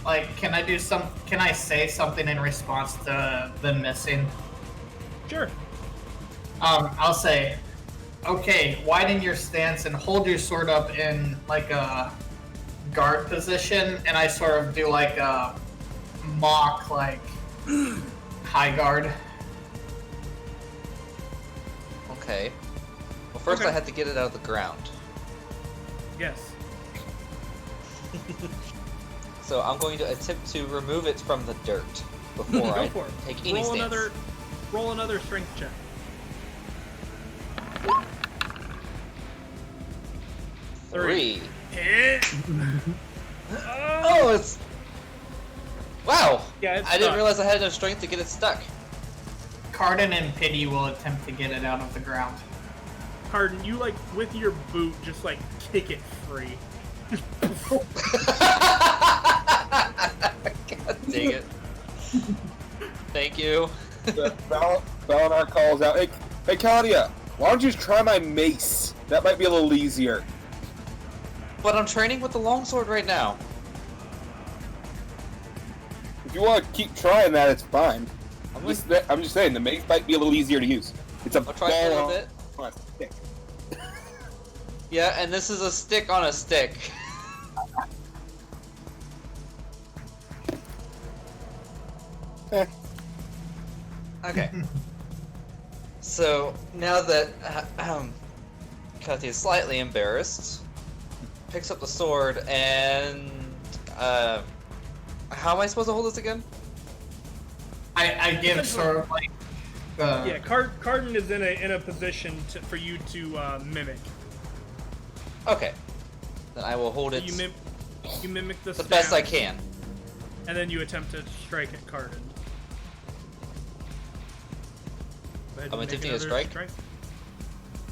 like, can I say something in response to the missing? Sure. I'll say, okay, widen your stance and hold your sword up in like a guard position, and I sort of do like a mock like high guard. Okay. Well, first Okay. I had to get it out of the ground. Yes. So I'm going to attempt to remove it from the dirt before Go I for it. take any stance. Roll another strength check. Three. Hit. Oh, it's... Wow! Yeah, it's I didn't stuck. realize I had enough strength to get it stuck. Cardin and Pity will attempt to get it out of the ground. Pardon, you like with your boot just like kick it free. God dang it. Thank you. Valinar calls out, Hey, Claudia, why don't you just try my mace? That might be a little easier. But I'm training with the longsword right now. If you want to keep trying that, it's fine. I'm I'm just saying, the mace might be a little easier to use. It's a I'll try for a little ball bit. on a stick. Yeah, and this is a stick on a stick. Okay. So now that Kathy is slightly embarrassed, picks up the sword and how am I supposed to hold this again? I give sort of like the Yeah, Cardin is in a position for you to mimic. Okay. Then I will hold it You mimic the the best I stance, can. and then you attempt to strike at Cardin. Go ahead I'm and make attempting to another strike?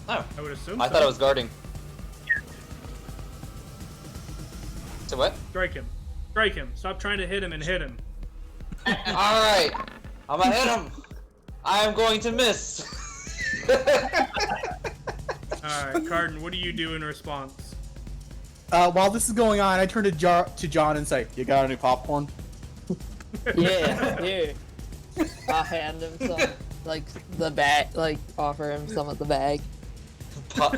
Oh, I would assume. I so. thought I was guarding. So what? Strike him. Strike him. Stop trying to hit him and hit him. Alright! I'm gonna hit him! I am going to miss! Alright, Cardin, what do you do in response? While this is going on, I turn to John and say, "You got any popcorn?" Yeah, here. I'll hand him some, like, the bag, like, offer him some of the bag.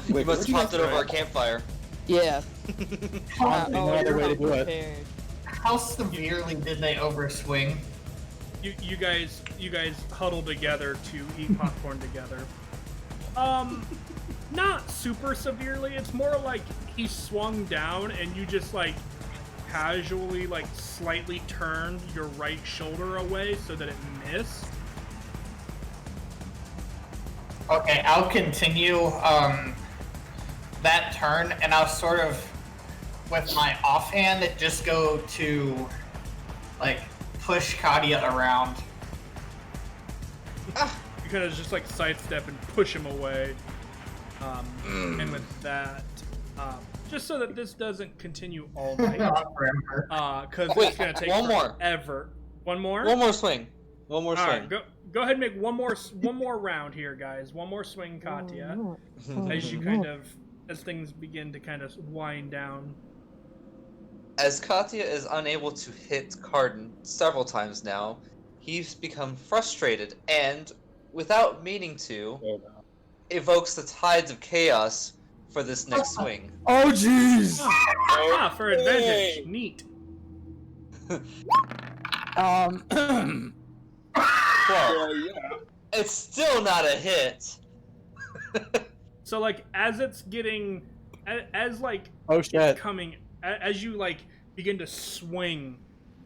You must have popped it over a campfire. Yeah. No other way to do it. prepared. How severely did they overswing? You guys huddle together to eat popcorn together. Not super severely. It's more like he swung down and you just like casually like slightly turned your right shoulder away so that it missed. Okay, I'll continue that turn, and I'll sort of, with my offhand, just go to like push Kadia around. You kind of just like sidestep and push him away. And with that, just so that this doesn't continue all night, because it's gonna take forever. One more. One more swing. One more swing. Right, go ahead and make one more round here, guys. One more swing, Katya, as you as things begin to kind of wind down. As Katya is unable to hit Cardin several times now, he's become frustrated and, without meaning to, evokes the tides of chaos for this next swing. Oh jeez! For advantage. Neat. Well, it's still not a hit. So like as it's getting, as like Oh shit! coming, as you like begin to swing,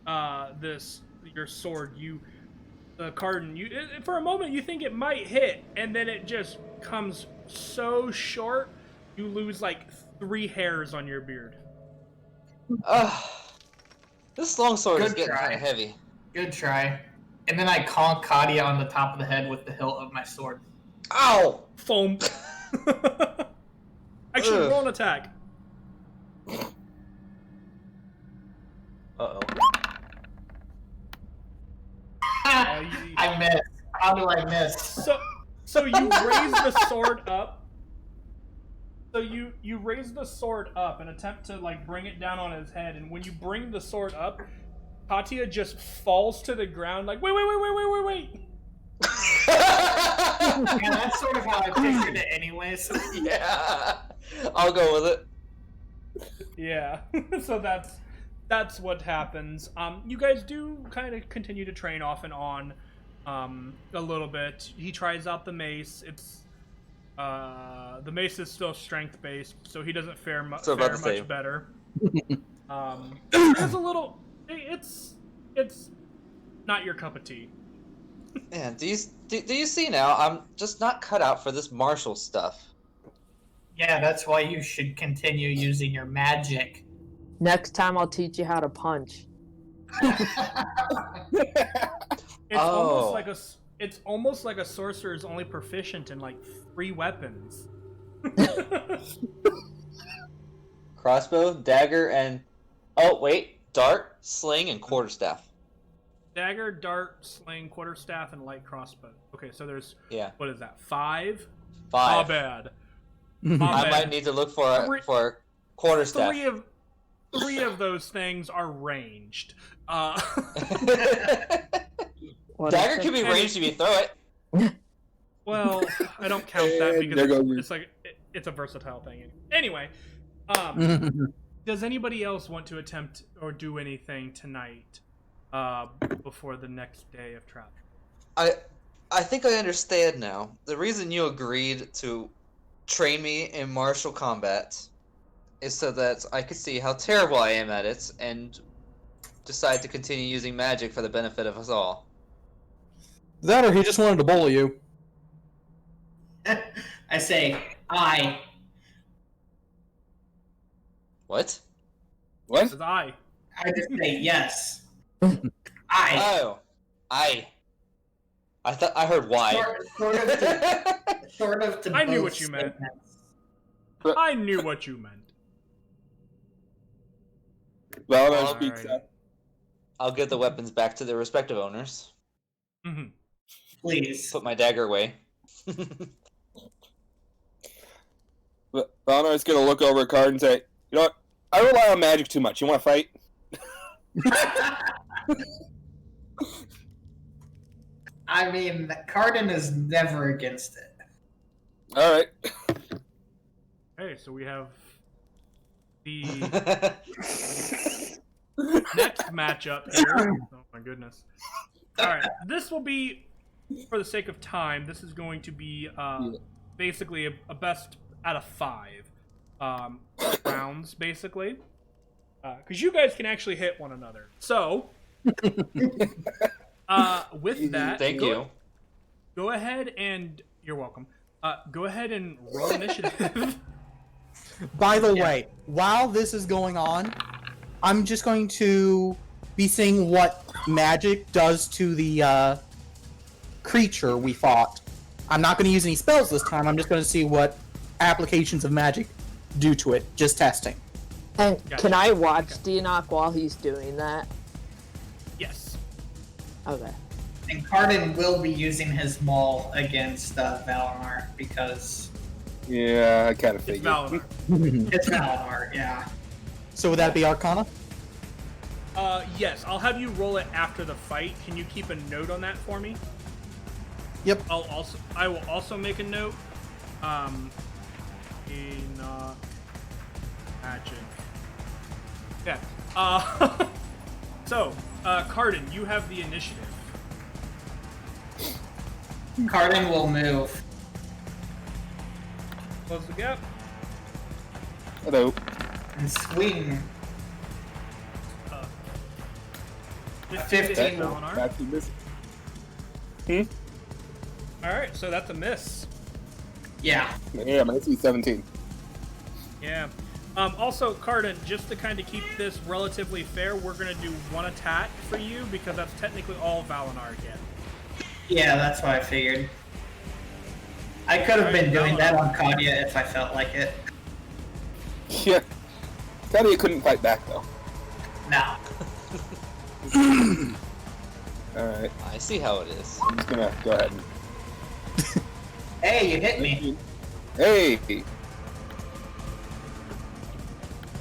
your sword, the Cardin, for a moment you think it might hit, and then it just comes so short, you lose like 3 hairs on your beard. This longsword is Good getting try. kind of heavy. Good try. And then I conk Kadia on the top of the head with the hilt of my sword. Ow! Foam. Actually, Ugh. roll an attack. Uh-oh. I missed. How do I miss? So you raise the sword up. So you raise the sword up and attempt to like bring it down on his head, and when you bring the sword up, Katya just falls to the ground like wait. Yeah, that's sort of how I pictured it anyways. Yeah, I'll go with it. Yeah. So that's what happens. You guys do kind of continue to train off and on, a little bit. He tries out the mace. It's the mace is still strength based, so he doesn't fare much better. It's a little. It's not your cup of tea. Man, do you see now? I'm just not cut out for this martial stuff. Yeah, that's why you should continue using your magic. Next time I'll teach you how to punch. It's almost like a sorcerer is only proficient in like 3 weapons. Crossbow, dagger, and dart, sling, and quarterstaff. Dagger, dart, sling, quarterstaff, and light crossbow. Okay, so there's what is that? 5? 5. Not bad. I might need to look for quarterstaff. 3 of those things are ranged. Dagger can be ranged if you throw it. Well, I don't count that because it's a versatile thing. Anyway, does anybody else want to attempt or do anything tonight before the next day of travel? I think I understand now. The reason you agreed to train me in martial combat is so that I could see how terrible I am at it and decide to continue using magic for the benefit of us all. That or he just wanted to bully you. I say, I. What? What? Says I. I just say yes. I. Oh, I thought I heard why. Sort of to I knew both what you meant. statements. I knew what you meant. Valor speaks up. I'll give the weapons back to their respective owners. Mm-hmm. Please. Put my dagger away. Valor is going to look over a card and say, you know what? I rely on magic too much. You want to fight? I mean, Cardin is never against it. All right. Okay, so we have the next matchup here. Oh my goodness. Alright, this will be, for the sake of time, this is going to be basically a best out of 5 rounds, basically. Because you guys can actually hit one another. So, with that, Thank you. Go ahead and, you're welcome. Go ahead and roll initiative. By the way, while this is going on, I'm just going to be seeing what magic does to the creature we fought. I'm not going to use any spells this time. I'm just going to see what applications of magic do to it. Just testing. And Gotcha. can I watch Deanock while he's doing that? Yes. Okay. And Cardin will be using his maul against Valinor because Yeah, I kind of It's figured. Valinor. it's Valinor, yeah. So would that be Arcana? Yes, I'll have you roll it after the fight. Can you keep a note on that for me? Yep. I will also make a note. Enoch magic. Yeah. So, Cardin, you have the initiative. Cardin will move. Close the gap. Hello. And swing. 15 15. Valinor. That's a miss. Alright, so that's a miss. Yeah. Yeah, my AC 17. Yeah. Also, Cardin, just to kind of keep this relatively fair, we're going to do one attack for you because that's technically all Valinor get. Yeah, that's what I figured. I could have been doing that on Kadia if I felt like it. Yeah. Kadia couldn't fight back though. No. Alright, I see how it is. I'm just gonna go ahead and. Hey, you hit me. Hey!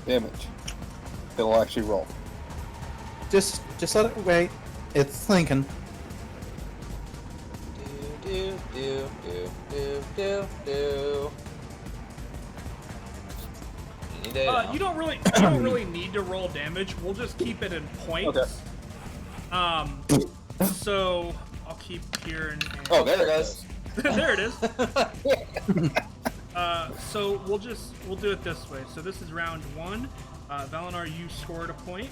Damage. It'll actually roll. Just let it wait. It's thinking. Do, do, do, do, do, do. You don't really need to roll damage. We'll just keep it in points. Okay. So I'll keep here and Oh, there it goes. there it is. So we'll do it this way. So this is round 1. Valinor, you scored a point.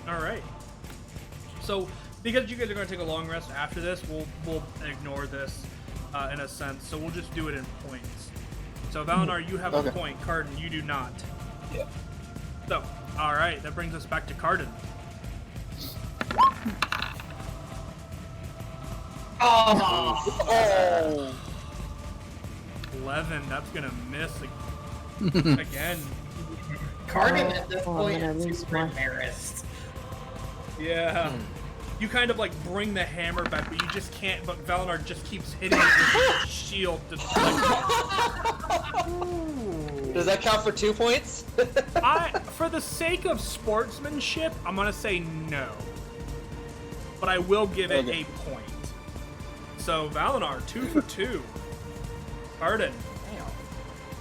All right. So because you guys are going to take a long rest after this, we'll ignore this in a sense. So we'll just do it in points. So Valinor, you have a point. Cardin, you do not. Yeah. So, all right, that brings us back to Cardin. Oh! 11. That's gonna miss again. Cardin at this Oh, point man, I is lose super my- embarrassed. Yeah. You kind of like bring the hammer back, but you just can't. But Valinor just keeps hitting it with his shield. To Does that count for 2 points? for the sake of sportsmanship, I'm gonna say no. But I will give it a point. So Valinor, 2 for 2. Cardin.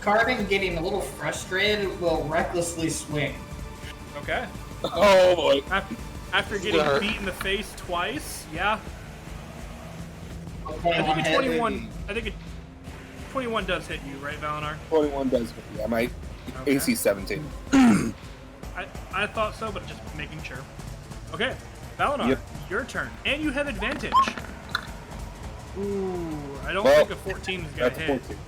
Cardin, getting a little frustrated, will recklessly swing. Okay. Oh boy. After getting beat in the face twice, yeah. Okay, I think a 21. I think a 21 does hit you, right, Valinor? 21 does. Yeah, my AC 17. I thought so, but just making sure. Okay, Valinor, Yep. your turn, and you have advantage. Ooh, I don't Well, think a 14 is gonna That's hit. 14.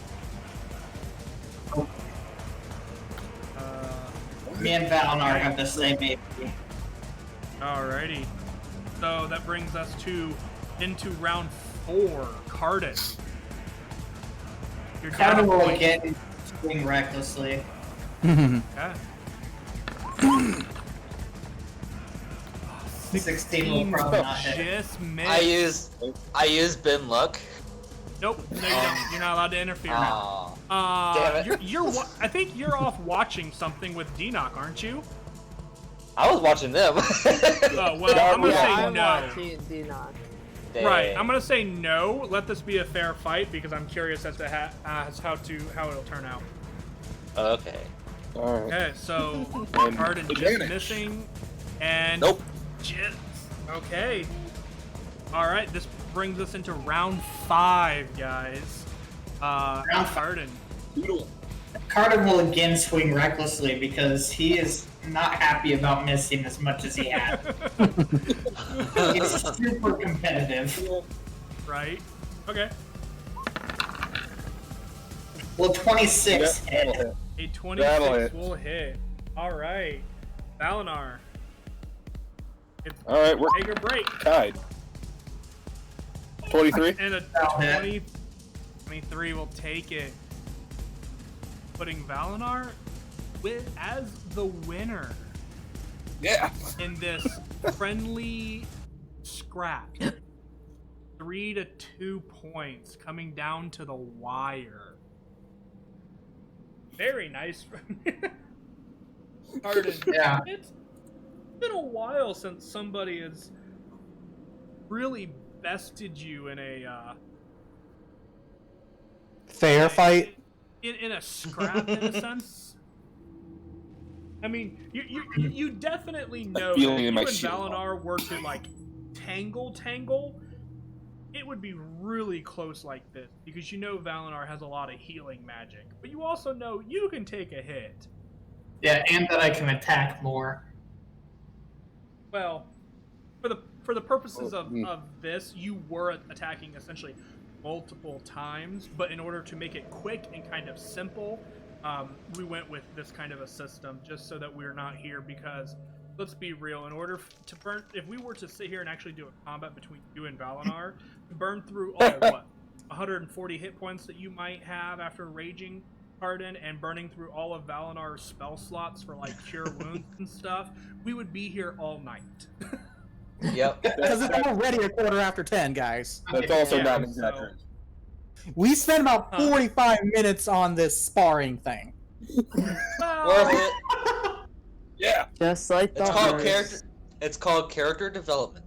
Me and Valinor have the same AP. Alrighty. So that brings us into round 4. Cardin. You're down Cardin a will point. again swing recklessly. Okay. 16 will probably not hit. Just missed. I use bin luck. Nope. No, you don't. You're not allowed to interfere now. Aw. Damn it. I think you're off watching something with Deanock, aren't you? I was watching them. Oh, well, I'm gonna say I'm no. watching Dinoc. Right, I'm gonna say no. Let this be a fair fight because I'm curious as to how it'll turn out. Okay. All right. Okay, so And Arden just advantage. missing, and Nope. just okay. All right, this brings us into round 5, guys. Round five. Arden. Doodle. Carter will again swing recklessly because he is not happy about missing as much as he had. It's super competitive. Right. Okay. Well, 26 Yeah, that'll hit. hit. A That'll 26 hit. will hit. All right, Valinar. It's All right, we're make or break. tied. 23. And a That'll hit. 23 will take it. Putting Valinar as the winner Yeah. in this friendly scrap. 3 to 2 points coming down to the wire. Very nice. Arden. Yeah. It's been a while since somebody has really bested you in a Fair fight. in a scrap in a sense. I mean, you definitely know that feeling if in you my and shield. Valinar were to like tangle, it would be really close like this because you know Valinar has a lot of healing magic, but you also know you can take a hit. Yeah, and that I can attack more. Well, for the purposes Oh, of this, you were attacking essentially multiple times, but in order to make it quick and kind of simple, we went with this kind of a system just so that we're not here because, let's be real, in order to burn, if we were to sit here and actually do a combat between you and Valinar, to burn through all, 140 hit points that you might have after raging Arden and burning through all of Valinar's spell slots for like cure wounds and stuff, we would be here all night. Yep. Because it's already 10:15, guys. That's also Yeah, not an so- exaggeration. We spent about 45 minutes on this sparring thing. Well, Worth it. Yeah. Just like the It's called others. character. It's called character development.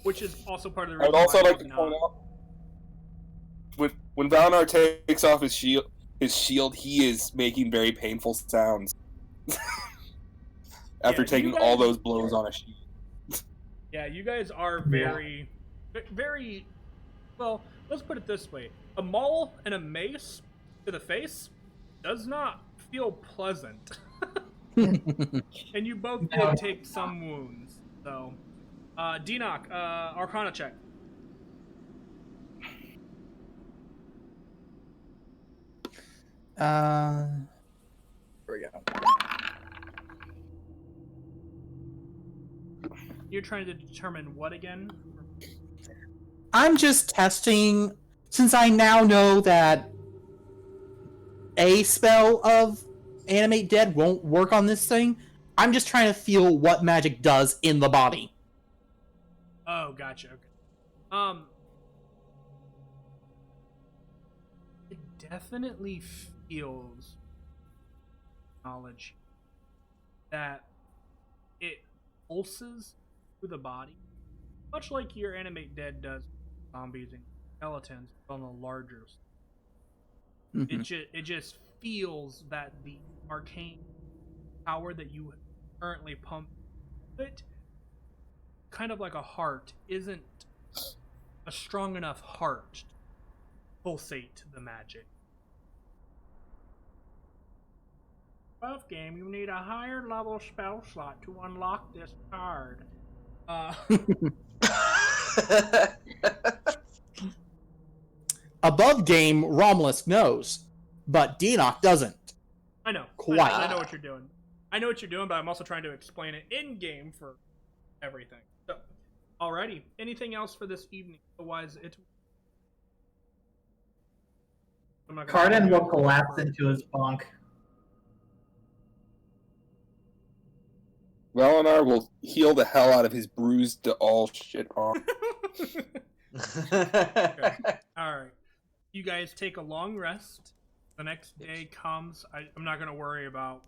which is also part of the I would reason also why like to point out when Valinar takes off his shield, he is making very painful sounds after Yeah, taking you all guys- those blows on a shield. Yeah, you guys are very, very. Well, let's put it this way: a maul and a mace to the face does not feel pleasant, and you both did take some wounds. So, Dinoc, Arcana check. Here we go. You're trying to determine what again? I'm just testing, since I now know that a spell of Animate Dead won't work on this thing, I'm just trying to feel what magic does in the body. Oh, gotcha. Okay. It definitely feels knowledge that it pulses through the body, much like your Animate Dead does with zombies and skeletons on the larger. It just feels that the arcane power that you currently pump it, kind of like a heart, isn't a strong enough heart to pulsate the magic. Buff game, you need a higher level spell slot to unlock this card. Above game, Romulus knows, but Dinoc doesn't. I know. Quite. I know what you're doing. I know what you're doing, but I'm also trying to explain it in game for everything. So, alrighty. Anything else for this evening? Otherwise, it. I'm not gonna- Carden will collapse into his bunk. Valinar will heal the hell out of his bruised to all shit arm. Alright. You guys take a long rest. The next day comes. I'm not going to worry about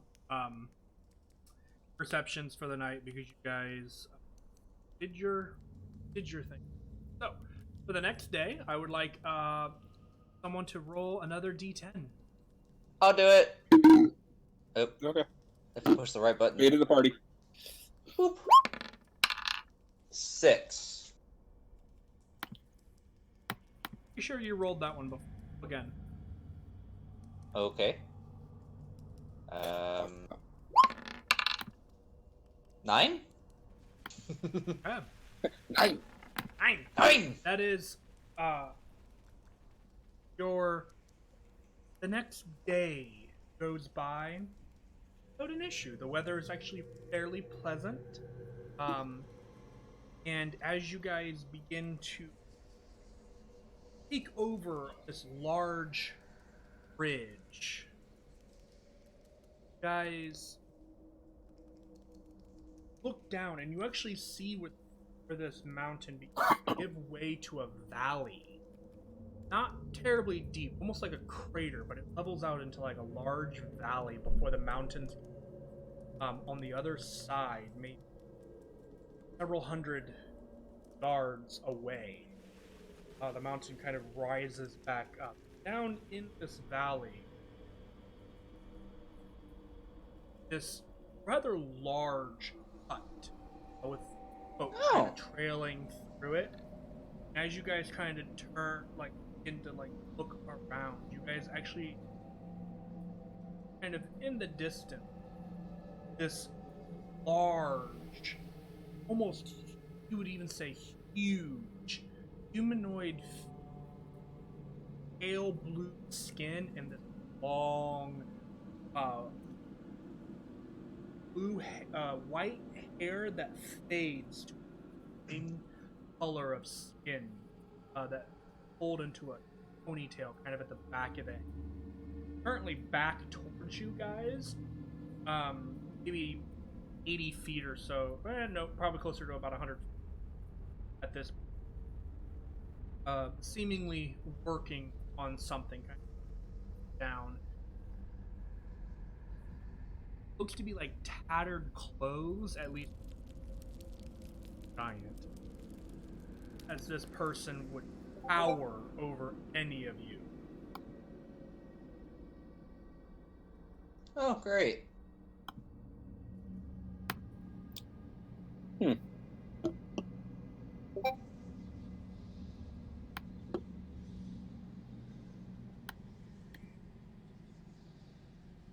perceptions for the night because you guys did your thing. So for the next day, I would like someone to roll another d10. I'll do it. Oh, Okay. if I push the right button. Made of the party. Boop. 6. Be sure you rolled that one before again. Okay. 9? Yeah. 9. 9. 9! That is the next day goes by without an issue. The weather is actually fairly pleasant. And as you guys begin to peek over this large bridge, guys look down and you actually see where this mountain begins to give way to a valley. Not terribly deep, almost like a crater, but it levels out into like a large valley before the mountains on the other side, maybe several hundred yards away. The mountain kind of rises back up. Down in this valley, this rather large hut with boat kind of trailing through it. As you guys kind of begin to look around, you guys actually kind of in the distance, this large, almost you would even say huge, humanoid, pale blue skin and this long, white hair that fades to a green color of skin that pulled into a ponytail kind of at the back of it. Currently back towards you guys, maybe 80 feet or so. No, probably closer to about 100 at this point. Seemingly working on something kind of down. Looks to be like tattered clothes, at least giant. As this person would tower over any of you. Oh, great. Yeah.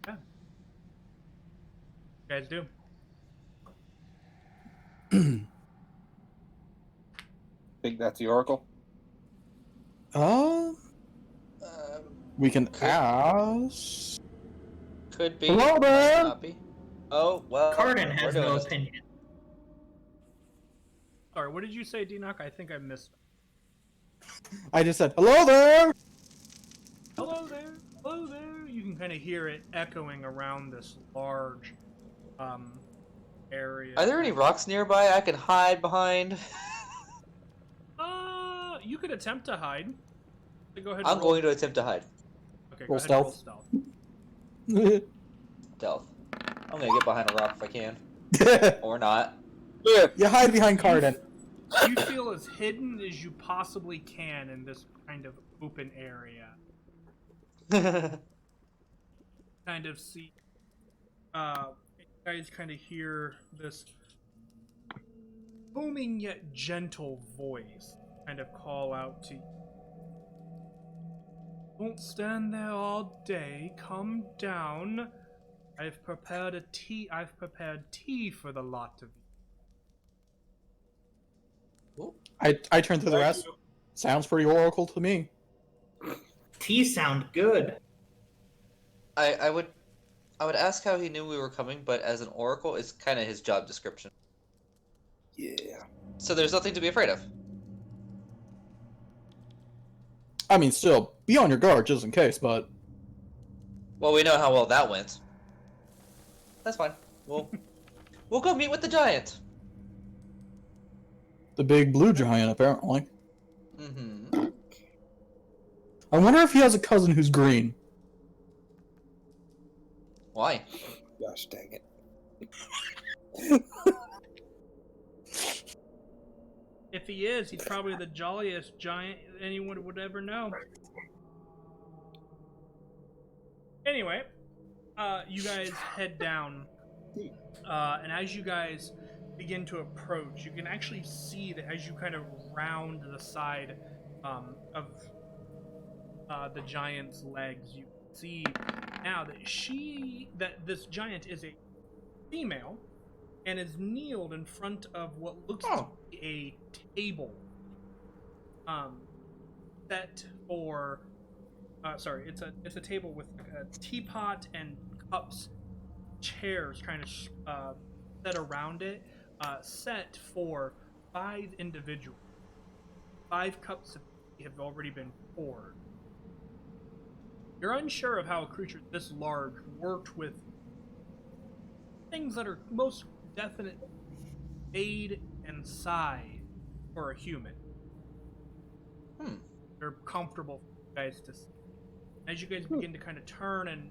You guys do. Think that's the Oracle? We can ask. Could be. Hello might there! not be. Oh, well. Cardin we're has doing no this. opinion. Sorry, what did you say, D-Knock? I think I missed. I just said, hello there! Hello there! Hello there! You can kind of hear it echoing around this large area. Are there any rocks nearby I can hide behind? You could attempt to hide. So go ahead. I'm going to attempt to hide. Okay, Roll go ahead and roll stealth. Stealth. I'm gonna get behind a rock if I can. Or not. Yeah. You hide behind Cardin. You feel as hidden as you possibly can in this kind of open area. Kind of see, you guys kind of hear this booming yet gentle voice kind of call out to you. Don't stand there all day. Come down. I've prepared tea for the lot of you. I turn to the rest. Sounds pretty oracle to me. Tea sound good. I would ask how he knew we were coming, but as an oracle, it's kind of his job description. Yeah. So there's nothing to be afraid of. I mean, still, be on your guard just in case, but... Well, we know how well that went. That's fine. We'll go meet with the giant. The big blue giant, apparently. Mm-hmm. I wonder if he has a cousin who's green. Why? Gosh dang it. If he is, he's probably the jolliest giant anyone would ever know. Anyway, you guys head down, and as you guys begin to approach, you can actually see that as you kind of round the side of the giant's legs, you see now that this giant is a female and is kneeled in front of what looks to be a table set for it's a table with a teapot and cups, chairs kind of set around it, set for 5 individuals. 5 cups of tea have already been poured. You're unsure of how a creature this large worked with things that are most definite made and size for a human. They're comfortable for you guys to see. As you guys begin to kind of turn and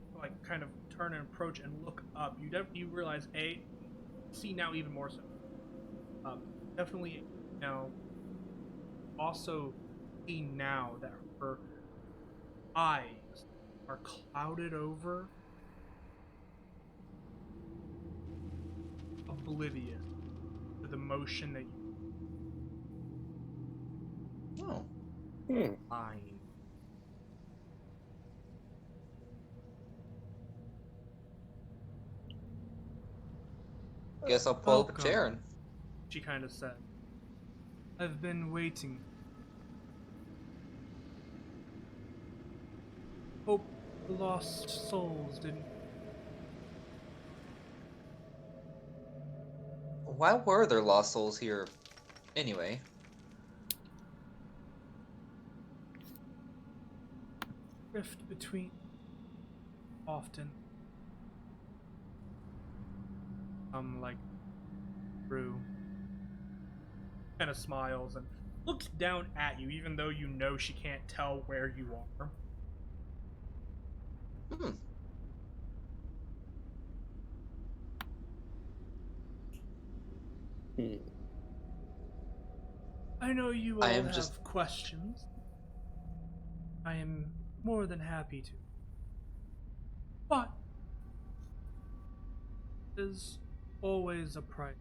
approach and look up, you realize see now even more so. Definitely now. Also see now that her eyes are clouded over, oblivious to the motion that you find. Guess I'll pull up a chair and... She kind of said, I've been waiting. Hope the lost souls didn't. Why were there lost souls here, anyway? Rift between. Often. Like, through. Kind of smiles and looks down at you, even though you know she can't tell where you are. I know you all have questions. I am more than happy to. But there's always a price.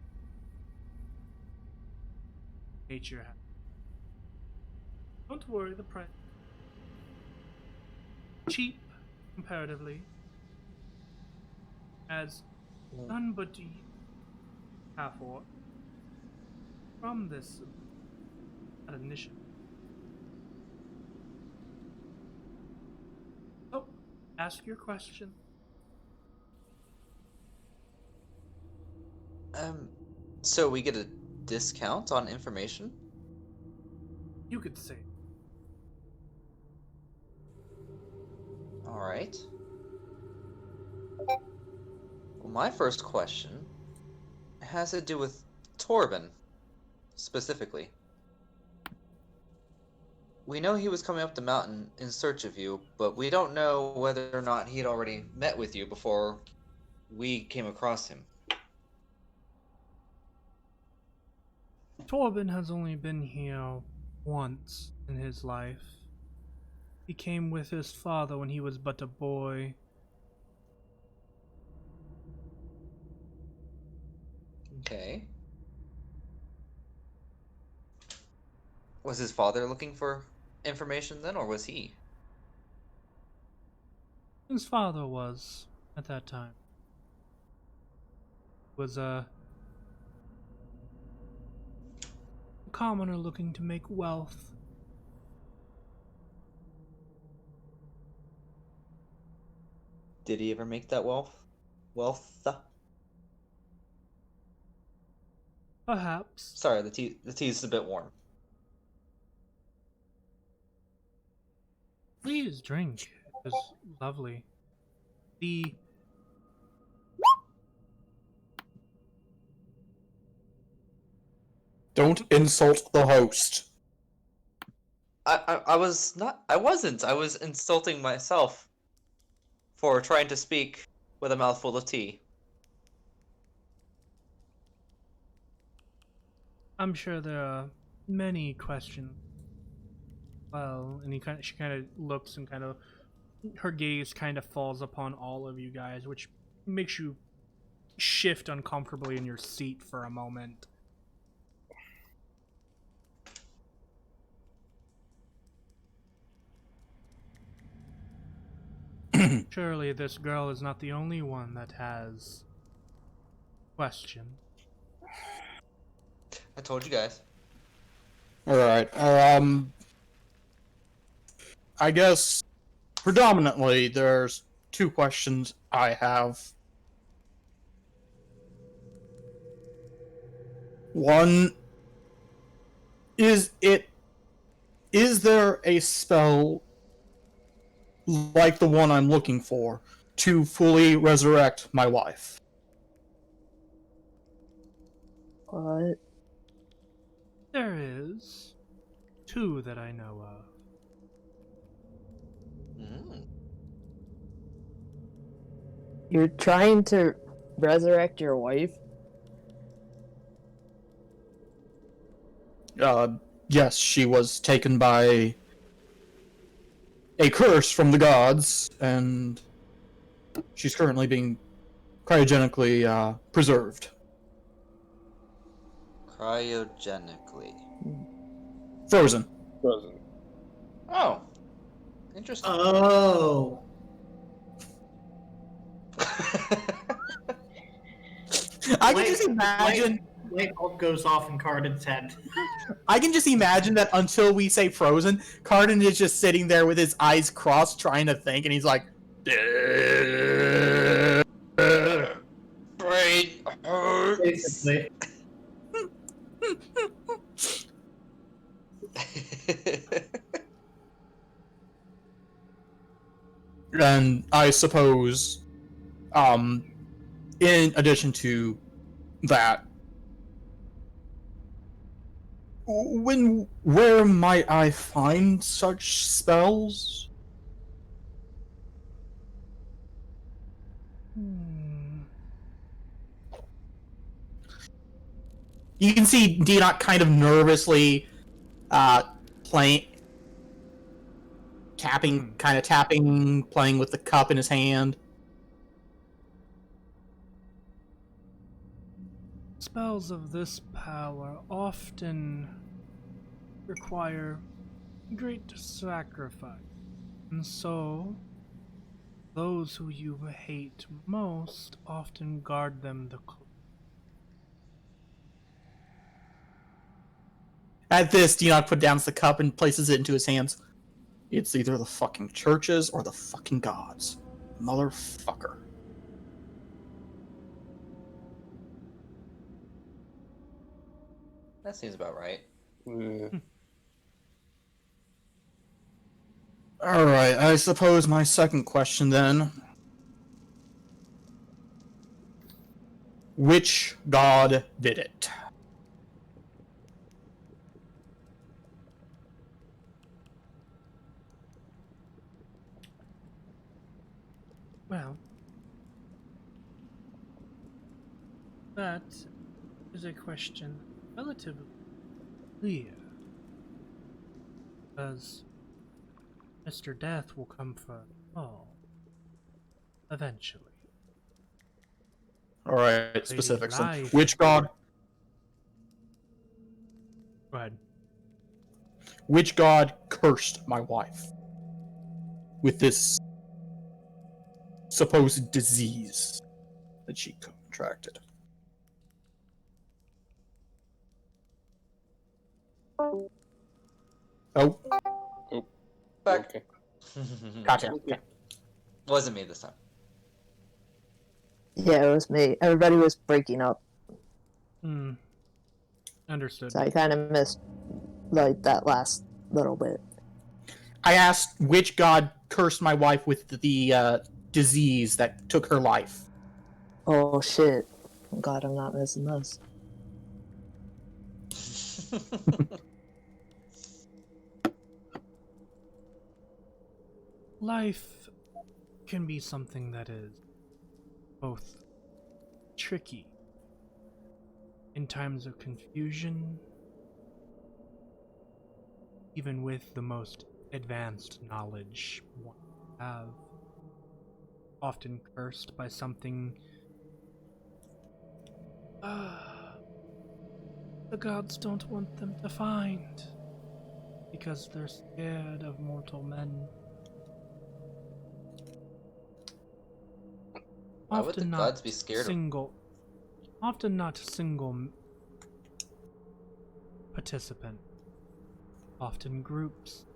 Nature has. Don't worry, the price. Cheap, comparatively. As none but you have for from this initiative. So, ask your question. So we get a discount on information? You could say. Alright. Well, my first question has to do with Torben, specifically. We know he was coming up the mountain in search of you, but we don't know whether or not he had already met with you before we came across him. Torben has only been here once in his life. He came with his father when he was but a boy. Okay. Was his father looking for information then, or was he? His father was, at that time. Was a commoner looking to make wealth. Did he ever make that wealth? Perhaps. Sorry, the tea's a bit warm. Please drink. It was lovely. Don't insult the host. I wasn't. I was insulting myself for trying to speak with a mouthful of tea. I'm sure there are many questions. Well, and she kind of looks and kind of her gaze kind of falls upon all of you guys, which makes you shift uncomfortably in your seat for a moment. Surely this girl is not the only one that has question. I told you guys. Alright, I guess predominantly there's two questions I have. One, is there a spell like the one I'm looking for to fully resurrect my wife? What? There is two that I know of. Mm. You're trying to resurrect your wife? Yes, she was taken by a curse from the gods, and she's currently being cryogenically preserved. Cryogenically. Frozen. Frozen. Oh. Interesting. Oh. I can just imagine. Light bulb goes off in Cardin's head. I can just imagine that until we say frozen, Cardin is just sitting there with his eyes crossed, trying to think, and he's like, Brain hurts. Basically. and I suppose, in addition to that, where might I find such spells? You can see Deanock kind of nervously playing, tapping, playing with the cup in his hand. Spells of this power often require great sacrifice, and so those who you hate most often guard them the closest. At this, Deanock put down the cup and places it into his hands. It's either the fucking churches or the fucking gods. Motherfucker. That seems about right. Alright, I suppose my second question then. Which god did it? Well, that is a question relatively clear, because Mr. Death will come for all eventually. Alright, specifics. Life. Which god? Go ahead. Which god cursed my wife with this supposed disease that she contracted? Oh, Back. Okay. gotcha. Okay. Wasn't me this time. Yeah, it was me. Everybody was breaking up, Understood. so I kind of missed like that last little bit. I asked which god cursed my wife with the disease that took her life. Oh shit! Oh, God, I'm not missing this. Life can be something that is both tricky in times of confusion even with the most advanced knowledge one have, often cursed by something the gods don't want them to find, because they're scared of mortal men. Why would the Often gods not be scared of? often not single participant, often groups.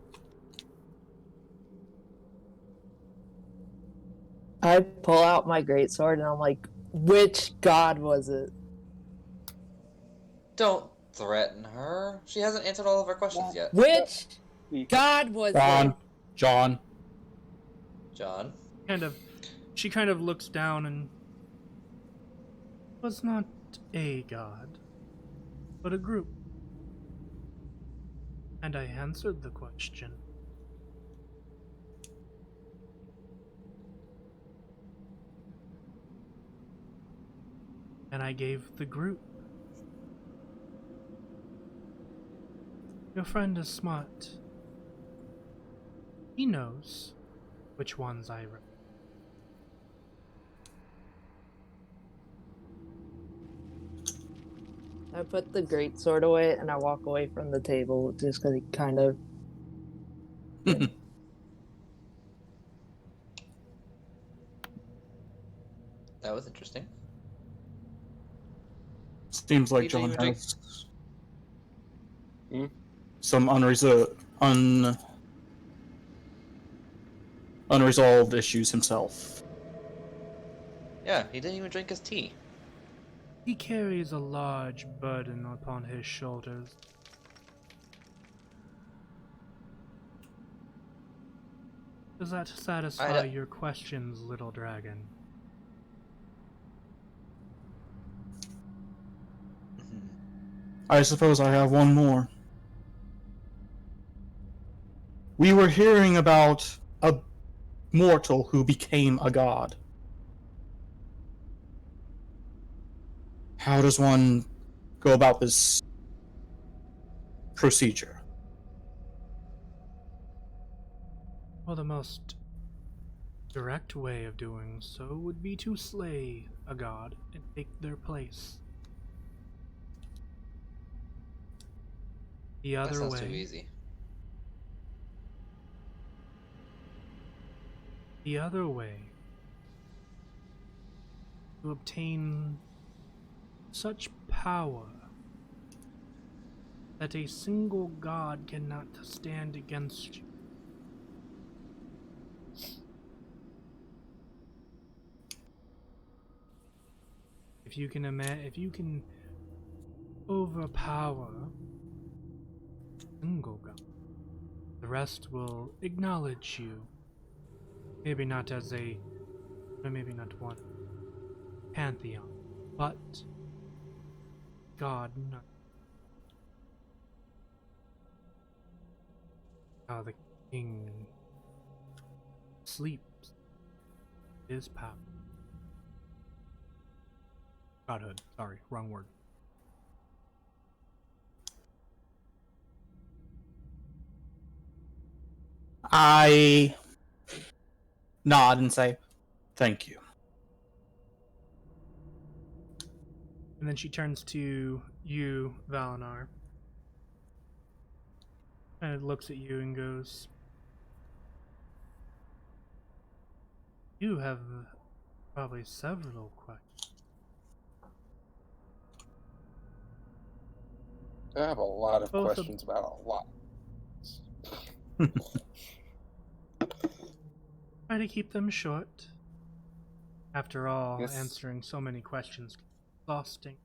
I pull out my greatsword and I'm like, which god was it? Don't threaten her. She hasn't answered all of our questions yet. Which god was it? John. John? She kind of looks down and was not a god, but a group. And I answered the question. And I gave the group. Your friend is smart. He knows which ones I wrote. I put the greatsword away and I walk away from the table just because he kind of. That was interesting. Seems like You John didn't even has Hmm? some unresolved issues himself. Yeah, he didn't even drink his tea. He carries a large burden upon his shoulders. Does that satisfy your questions, little dragon? I suppose I have one more. We were hearing about a mortal who became a god. How does one go about this procedure? Well, the most direct way of doing so would be to slay a god and take their place. The That other sounds too way, easy. to obtain such power that a single god cannot stand against you. If you can overpower a single god, the rest will acknowledge you. Maybe not one pantheon, but God. How the king sleeps is power. Godhood. Sorry, wrong word. I nod and say, thank you. And then she turns to you, Valinar, and looks at you and goes, "You have probably several questions." I have a lot of Both questions about a lot. Try to keep them short. After all, Yes. answering so many questions can be exhausting.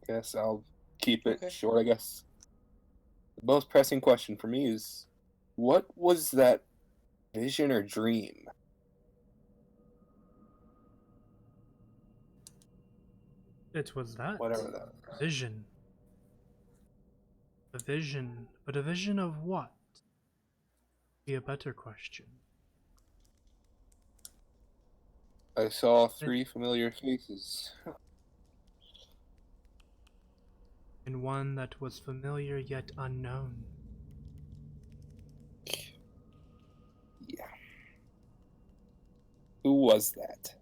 Guess I'll keep it Okay. short, I guess. The most pressing question for me is, what was that vision or dream? It was that Whatever that. vision. A vision, but a vision of what? Be a better question. I saw 3 familiar faces. and one that was familiar yet unknown. Yeah. Who was that?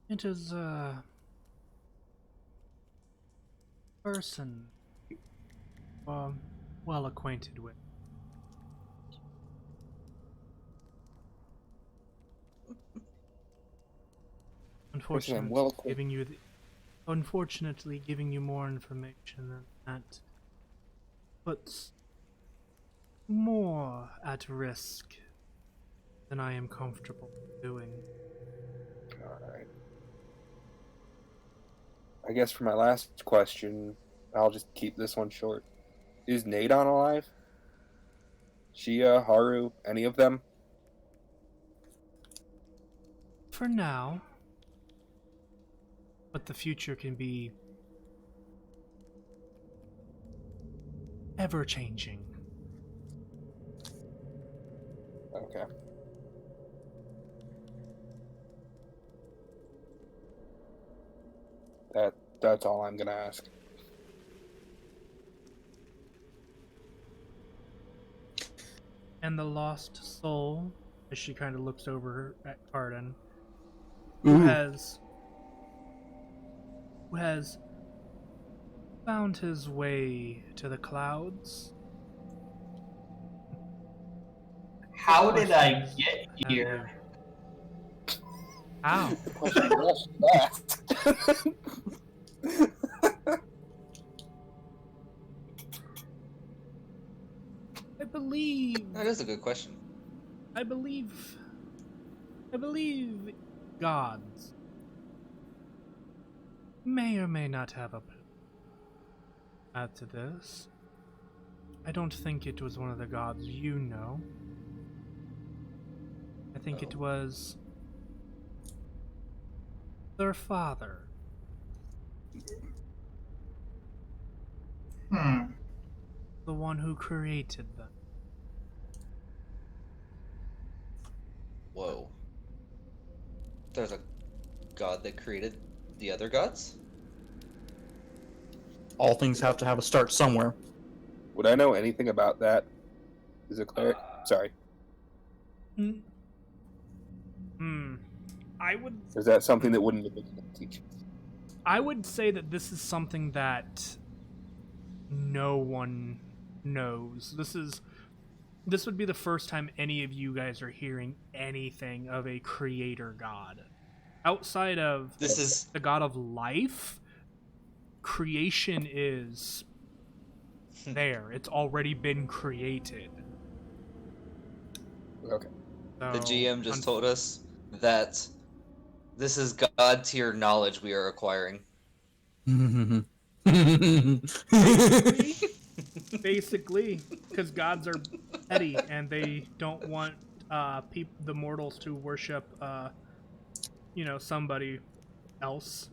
It is a person well acquainted with. Person I'm Unfortunately, well acquainted. giving you more information than that puts more at risk than I am comfortable doing. Alright. I guess for my last question, I'll just keep this one short. Is Nadon alive? Shia, Haru, any of them? For now, but the future can be ever changing. Okay. That's all I'm gonna ask. And the lost soul, as she kind of looks over at Carden, Ooh. who has found his way to the clouds. How did I get Have here? How? I believe. That is a good question. I believe gods may or may not have a add to this. I don't think it was one of the gods you know. I think it was their father. The one who created them. Whoa. There's a god that created the other gods? All things have to have a start somewhere. Would I know anything about that? Is it clear? Sorry. I would. Or is that something that wouldn't have been teach? I would say that this is something that no one knows. This would be the first time any of you guys are hearing anything of a creator god. Outside of the god of life, creation is there. It's already been created. Okay. The GM just told us that this is god tier knowledge we are acquiring. Basically, because gods are petty and they don't want the mortals to worship, somebody else.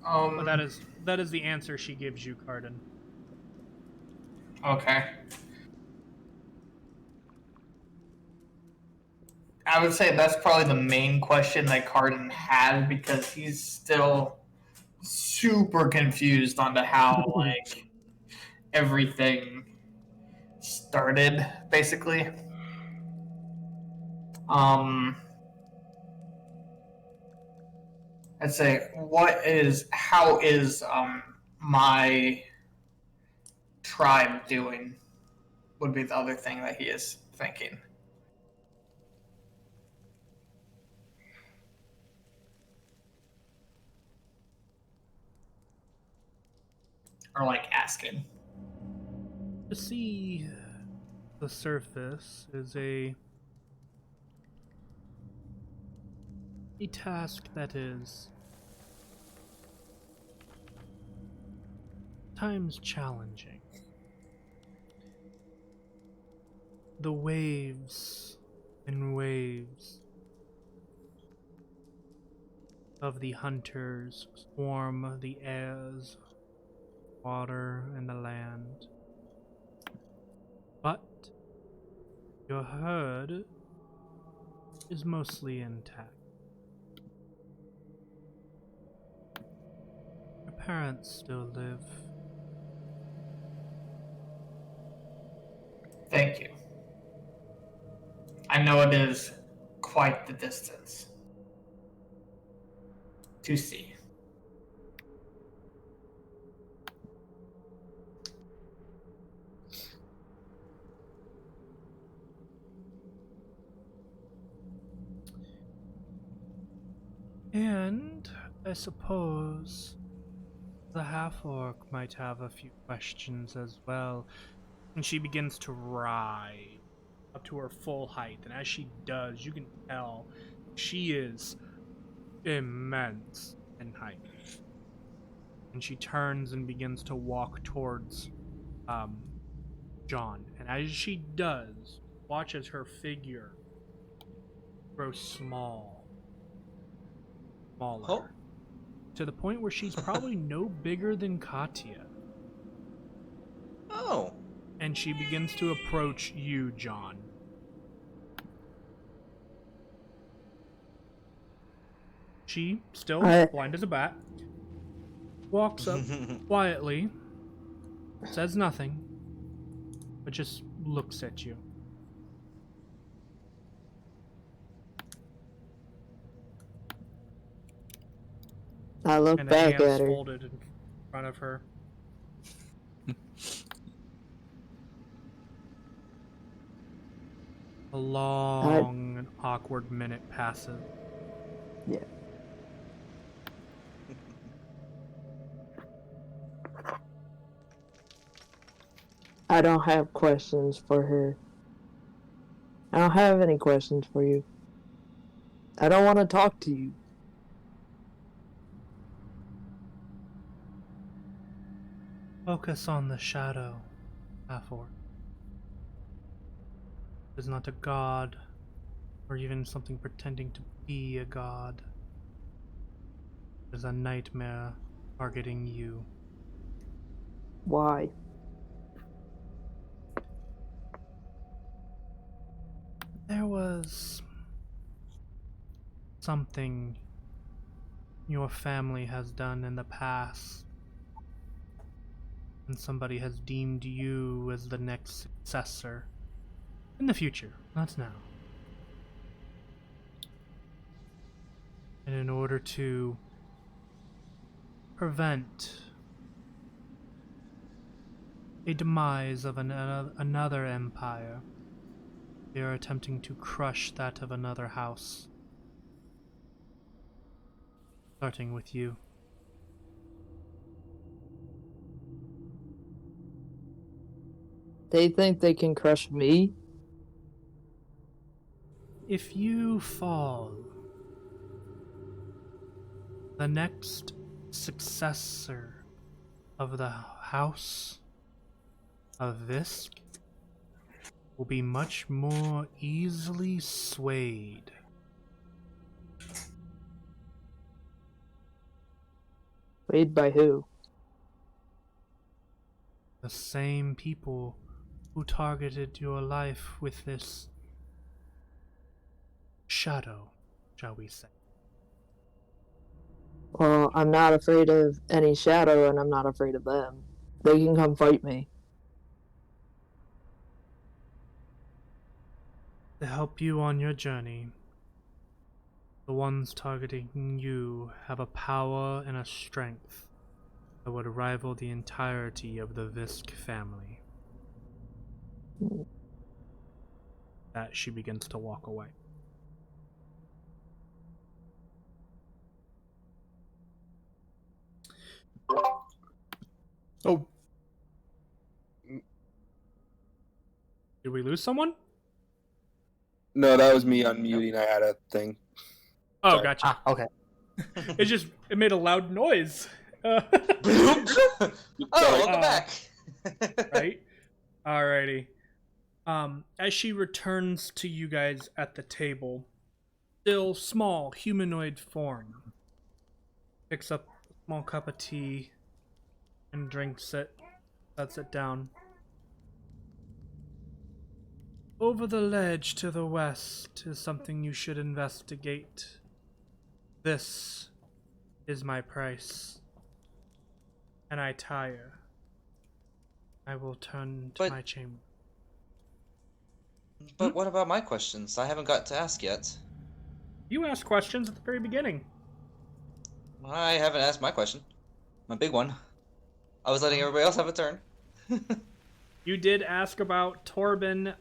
But that is the answer she gives you, Carden. Okay. I would say that's probably the main question that Carden had because he's still super confused onto how like everything started, basically. I'd say how is my tribe doing would be the other thing that he is thinking. Or like asking. To see the surface is a task that is times challenging. The waves and waves of the hunters swarm the airs water and the land. But your herd is mostly intact. Your parents still live. Thank you. I know it is quite the distance to see. And I suppose the half-orc might have a few questions as well. And she begins to rise up to her full height. And as she does, you can tell she is immense in height. And she turns and begins to walk towards John. And as she does, watch as her figure grows smaller. Oh. To the point where she's probably no bigger than Katya. Oh. And she begins to approach you, John. She, still blind as a bat, walks up quietly, says nothing, but just looks at you. I look And back hands at her. folded in front of her. A long and awkward minute passes. Yeah. I don't have questions for her. I don't have any questions for you. I don't want to talk to you. Focus on the shadow, Afor. It is not a god, or even something pretending to be a god. It is a nightmare targeting you. Why? There was something your family has done in the past, and somebody has deemed you as the next successor. In the future, not now. And in order to prevent a demise of another empire, they are attempting to crush that of another house. Starting with you. They think they can crush me? If you fall, the next successor of the House of Visk will be much more easily swayed. Swayed by who? The same people who targeted your life with this shadow, shall we say. Well, I'm not afraid of any shadow, and I'm not afraid of them. They can come fight me. To help you on your journey, the ones targeting you have a power and a strength that would rival the entirety of the Visk family. That she begins to walk away. Oh, Did we lose someone? no, that was me unmuting. I had a thing. Oh, Sorry. gotcha. Okay. It made a loud noise. Oh, welcome back. Right? Alrighty. As she returns to you guys at the table, still small humanoid form, picks up a small cup of tea, and drinks it, sets it down. Over the ledge to the west is something you should investigate. This is my price. And I tire. I will turn to my chamber. But what about my questions? I haven't got to ask yet. You asked questions at the very beginning. I haven't asked my question. My big one. I was letting everybody else have a turn. You did ask about Torben.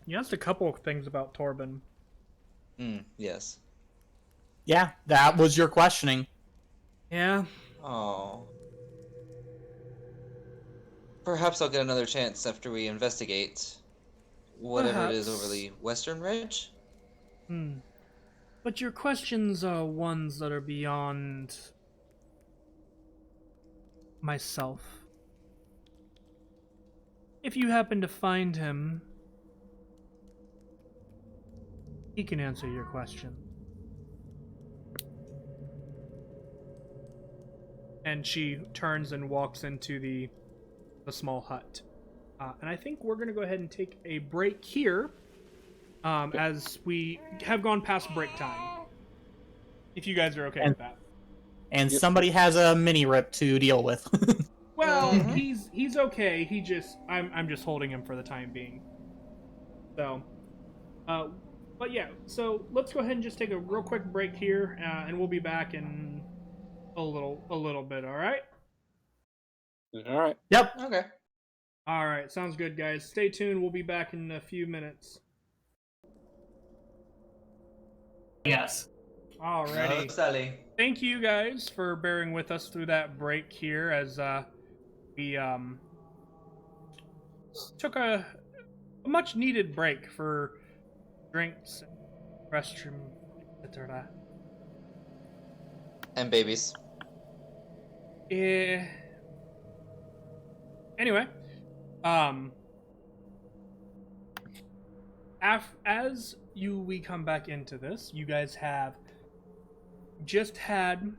You asked a couple of things about Torben. Yes. Yeah, that was your questioning. Yeah. Oh. Perhaps I'll get another chance after we investigate whatever it is over the western ridge. But your questions are ones that are beyond myself. If you happen to find him, he can answer your question. And she turns and walks into the small hut. And I think we're going to go ahead and take a break here, as we have gone past break time. If you guys are okay with that. And somebody has a mini rip to deal with. Well, he's okay. I'm just holding him for the time being. So, but yeah. So let's go ahead and just take a real quick break here, and we'll be back in a little bit. All right. All right. Yep. Okay. All right. Sounds good, guys. Stay tuned. We'll be back in a few minutes. Yes. Alrighty. Sally. Thank you guys for bearing with us through that break here as we took a much needed break for drinks, restroom, etc. And babies. Anyway, as we come back into this, you guys have just had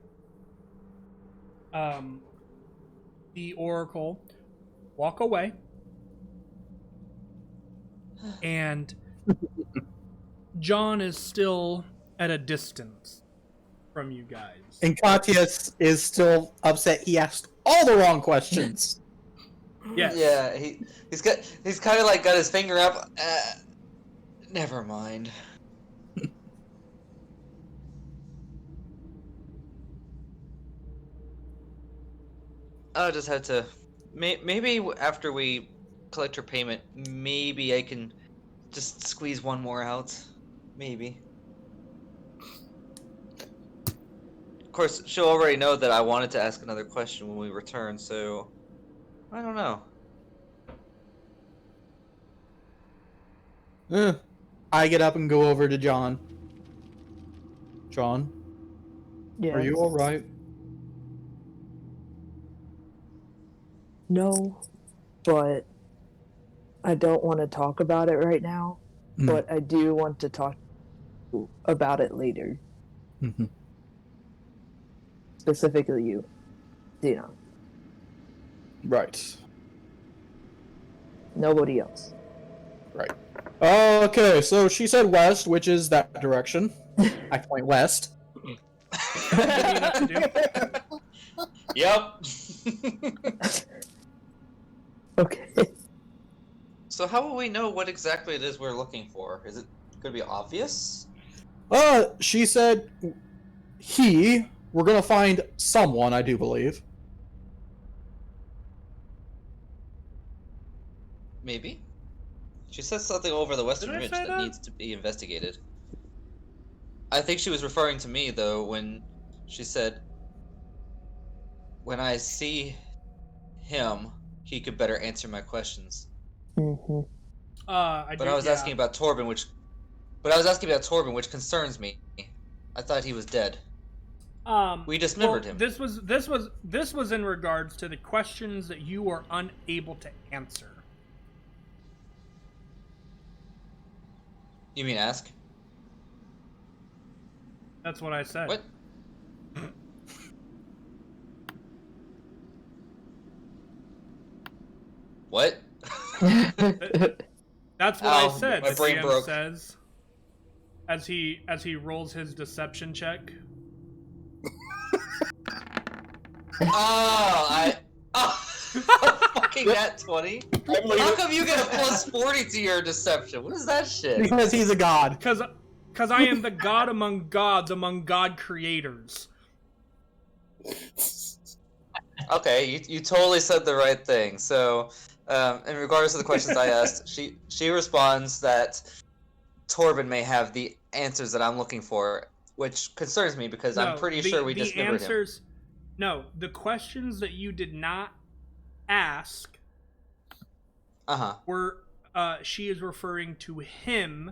the Oracle walk away, and John is still at a distance from you guys. And Katya is still upset he asked all the wrong questions. Yes. Yeah, he's kind of like got his finger up. Never mind. I'll just have to. Maybe after we collect her payment, maybe I can just squeeze one more out. Maybe. Of course, she'll already know that I wanted to ask another question when we return, so I don't know. I get up and go over to John. John, Yeah. are you all right? No, but I don't want to talk about it right now. But I do want to talk about it later. Mm-hmm. Specifically you, Dina. Right. Nobody else. Right. Okay, so she said west, which is that direction. I point west. Yep. Okay. So how will we know what exactly it is we're looking for? Is it going to be obvious? She said we're gonna find someone, I do believe. Maybe. She says something over the Western Did I Ridge say that that? needs to be investigated. I think she was referring to me, though, when she said, when I see him, he could better answer my questions. Mm-hmm. I was asking about Torben, which concerns me. I thought he was dead. We dismembered him. This was in regards to the questions that you were unable to answer. You mean ask? That's what I said. What? What? That's what I Ow, said. my The brain DM broke. says as he rolls his deception check. Fucking that 20. How come you get a plus 40 to your deception? What is that shit? Because he's a god. Because I am the god among gods, among god creators. Okay, you totally said the right thing. So, in regards to the questions I asked, she responds that Torben may have the answers that I'm looking for, which concerns me because I'm pretty sure we dismembered him. No, the questions that you did not ask were she is referring to him.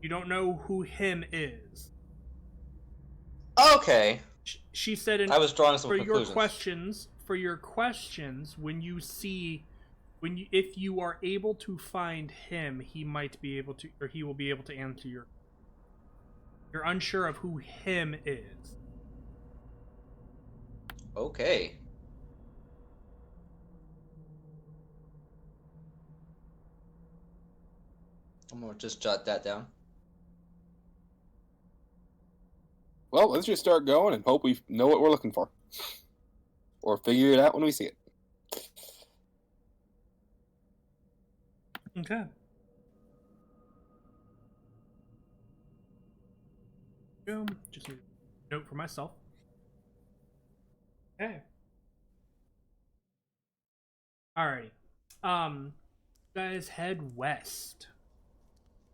You don't know who him is. Okay. She said I was drawing some conclusions. For your questions, if you are able to find him, he might be able to, or he will be able to answer your. You're unsure of who him is. Okay. I'm gonna just jot that down. Well, let's just start going and hope we know what we're looking for. Or figure it out when we see it. Okay. Just a note for myself. Okay. Alrighty. Guys, head west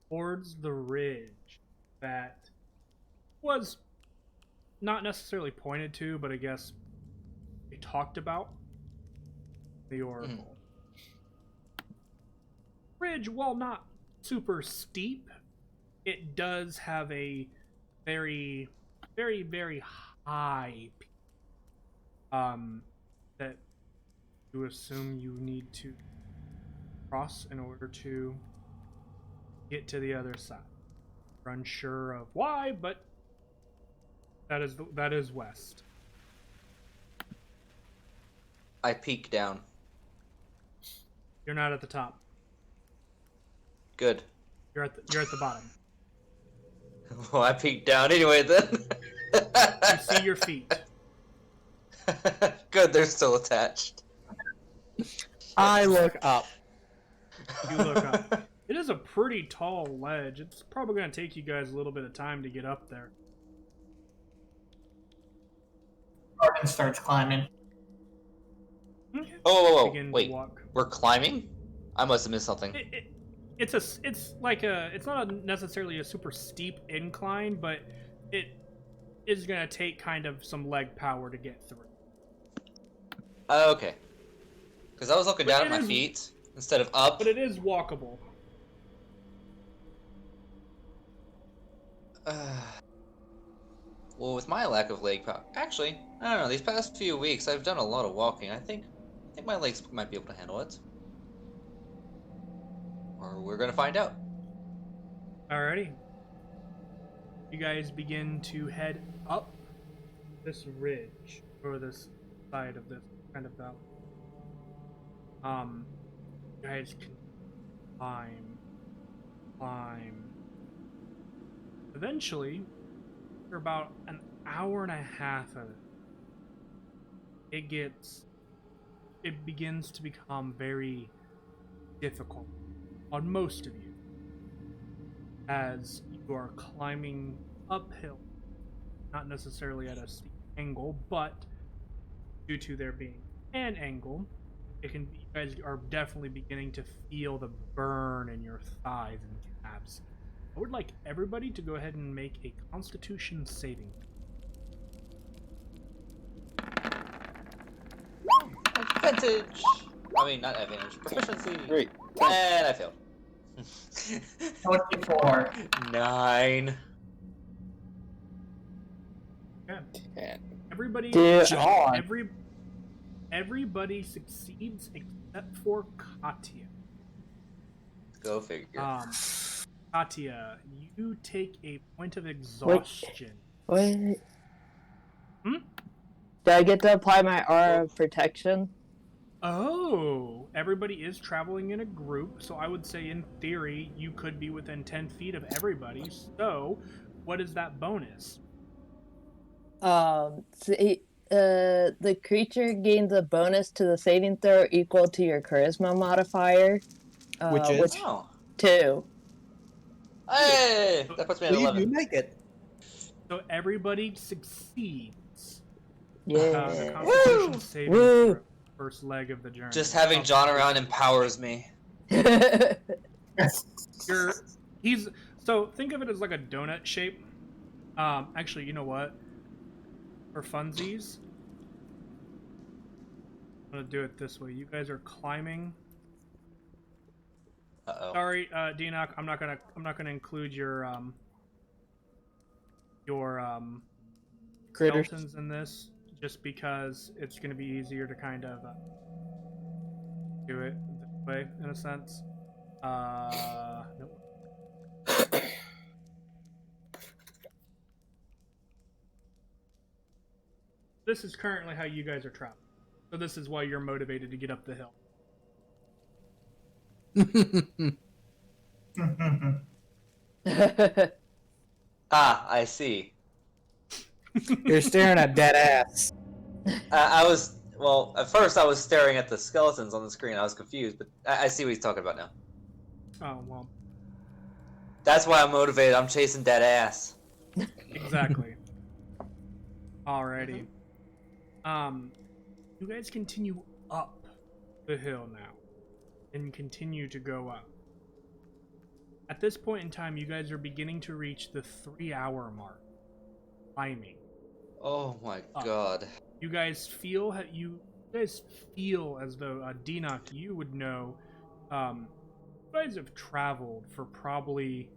towards the ridge that was not necessarily pointed to, but I guess they talked about the Oracle. Ridge, while not super steep, it does have a very, very, very high peak. That you assume you need to cross in order to get to the other side. We're unsure of why, but that is west. I peek down. You're not at the top. Good. You're at the bottom. Well, I peeked down anyway then. You see your feet. Good, they're still attached. I look up. You look up. It is a pretty tall ledge. It's probably going to take you guys a little bit of time to get up there. Torben starts climbing. Oh, Begin to wait. walk. We're climbing? I must have missed something. It's not necessarily a super steep incline, but it is going to take kind of some leg power to get through. Okay. Because I was looking down at my feet instead of up. But it is walkable. Well, with my lack of leg power, actually, I don't know. These past few weeks, I've done a lot of walking. I think my legs might be able to handle it. Or we're gonna find out. Alrighty. You guys begin to head up this ridge, or this side of this kind of valley. You guys can climb. Eventually, for about an hour and a half of it, it begins to become very difficult on most of you as you are climbing uphill, not necessarily at a steep angle, but due to there being an angle, you guys are definitely beginning to feel the burn in your thighs and calves. I would like everybody to go ahead and make a Constitution saving. Advantage. I mean, not advantage. Proficiency. Great. And I failed. 24. 9. Okay. 10. Everybody, John. everybody succeeds except for Katya. Go figure. Katya, you take a point of exhaustion. Wait. Hmm? Do I get to apply my aura of protection? Oh, everybody is traveling in a group, so I would say in theory you could be within 10 feet of everybody. So, what is that bonus? The creature gains a bonus to the saving throw equal to your charisma modifier, Which is? which Oh. 2. Hey! That puts me at Well, you 11. do make it. So everybody succeeds. Yeah. The Constitution saving Woo! throw, first leg of the journey. Just having John around empowers me. So think of it as like a donut shape. Actually, you know what? For funsies, I'm gonna do it this way. You guys are climbing. Uh-oh. Sorry, Denoc, I'm not gonna include your Critters. skeletons in this, just because it's gonna be easier to kind of do it this way in a sense. Nope. This is currently how you guys are traveling. So this is why you're motivated to get up the hill. I see. You're staring at dead ass. Well, at first I was staring at the skeletons on the screen. I was confused, but I see what he's talking about now. Oh, well. That's why I'm motivated. I'm chasing dead ass. Exactly. Alrighty. You guys continue up the hill now. And continue to go up. At this point in time, you guys are beginning to reach the 3-hour mark. Climbing. Oh my god. You guys feel as though Denoc, you would know. You guys have traveled for probably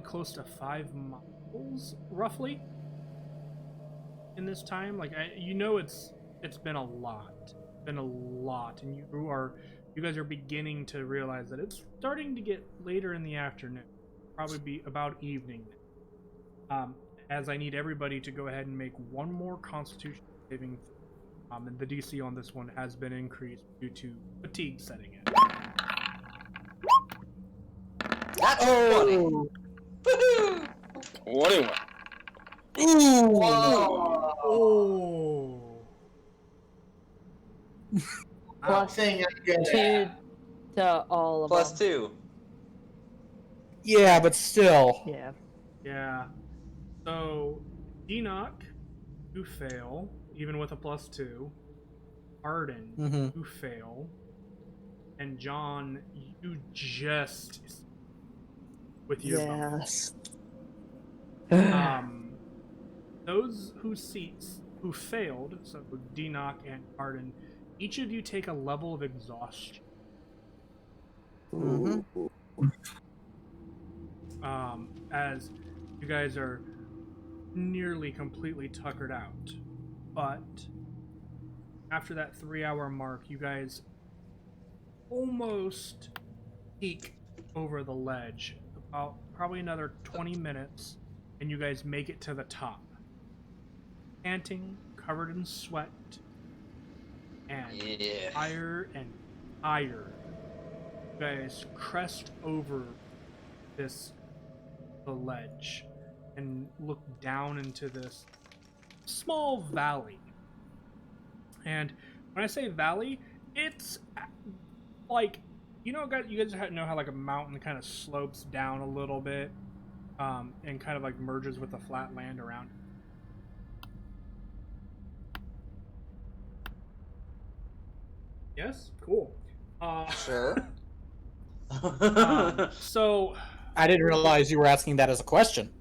close to 5 miles, roughly. In this time, like it's been a lot. And you guys are beginning to realize that it's starting to get later in the afternoon. Probably be about evening. As I need everybody to go ahead and make one more Constitution saving. And the DC on this one has been increased due to fatigue setting in. That's funny. Woohoo! 21. Whoa. Oh. Plus saying I'm good 2 to all of Plus them. 2. Yeah, but still. Yeah. Yeah. So, Enoch, you fail, even with a +2. Arden, you fail. And John, you just with your Yes. those who failed, so Denoc and Arden, each of you take a level of exhaustion. As you guys are nearly completely tuckered out. But after that 3-hour mark, you guys almost peek over the ledge. About probably another 20 minutes, and you guys make it to the top. Panting, covered in sweat, and higher and higher. You guys crest over the ledge and look down into this small valley. And when I say valley, it's like, you guys know how like a mountain kind of slopes down a little bit, and kind of like merges with the flat land around it. Yes, cool. Sure. So I didn't realize you were asking that as a question.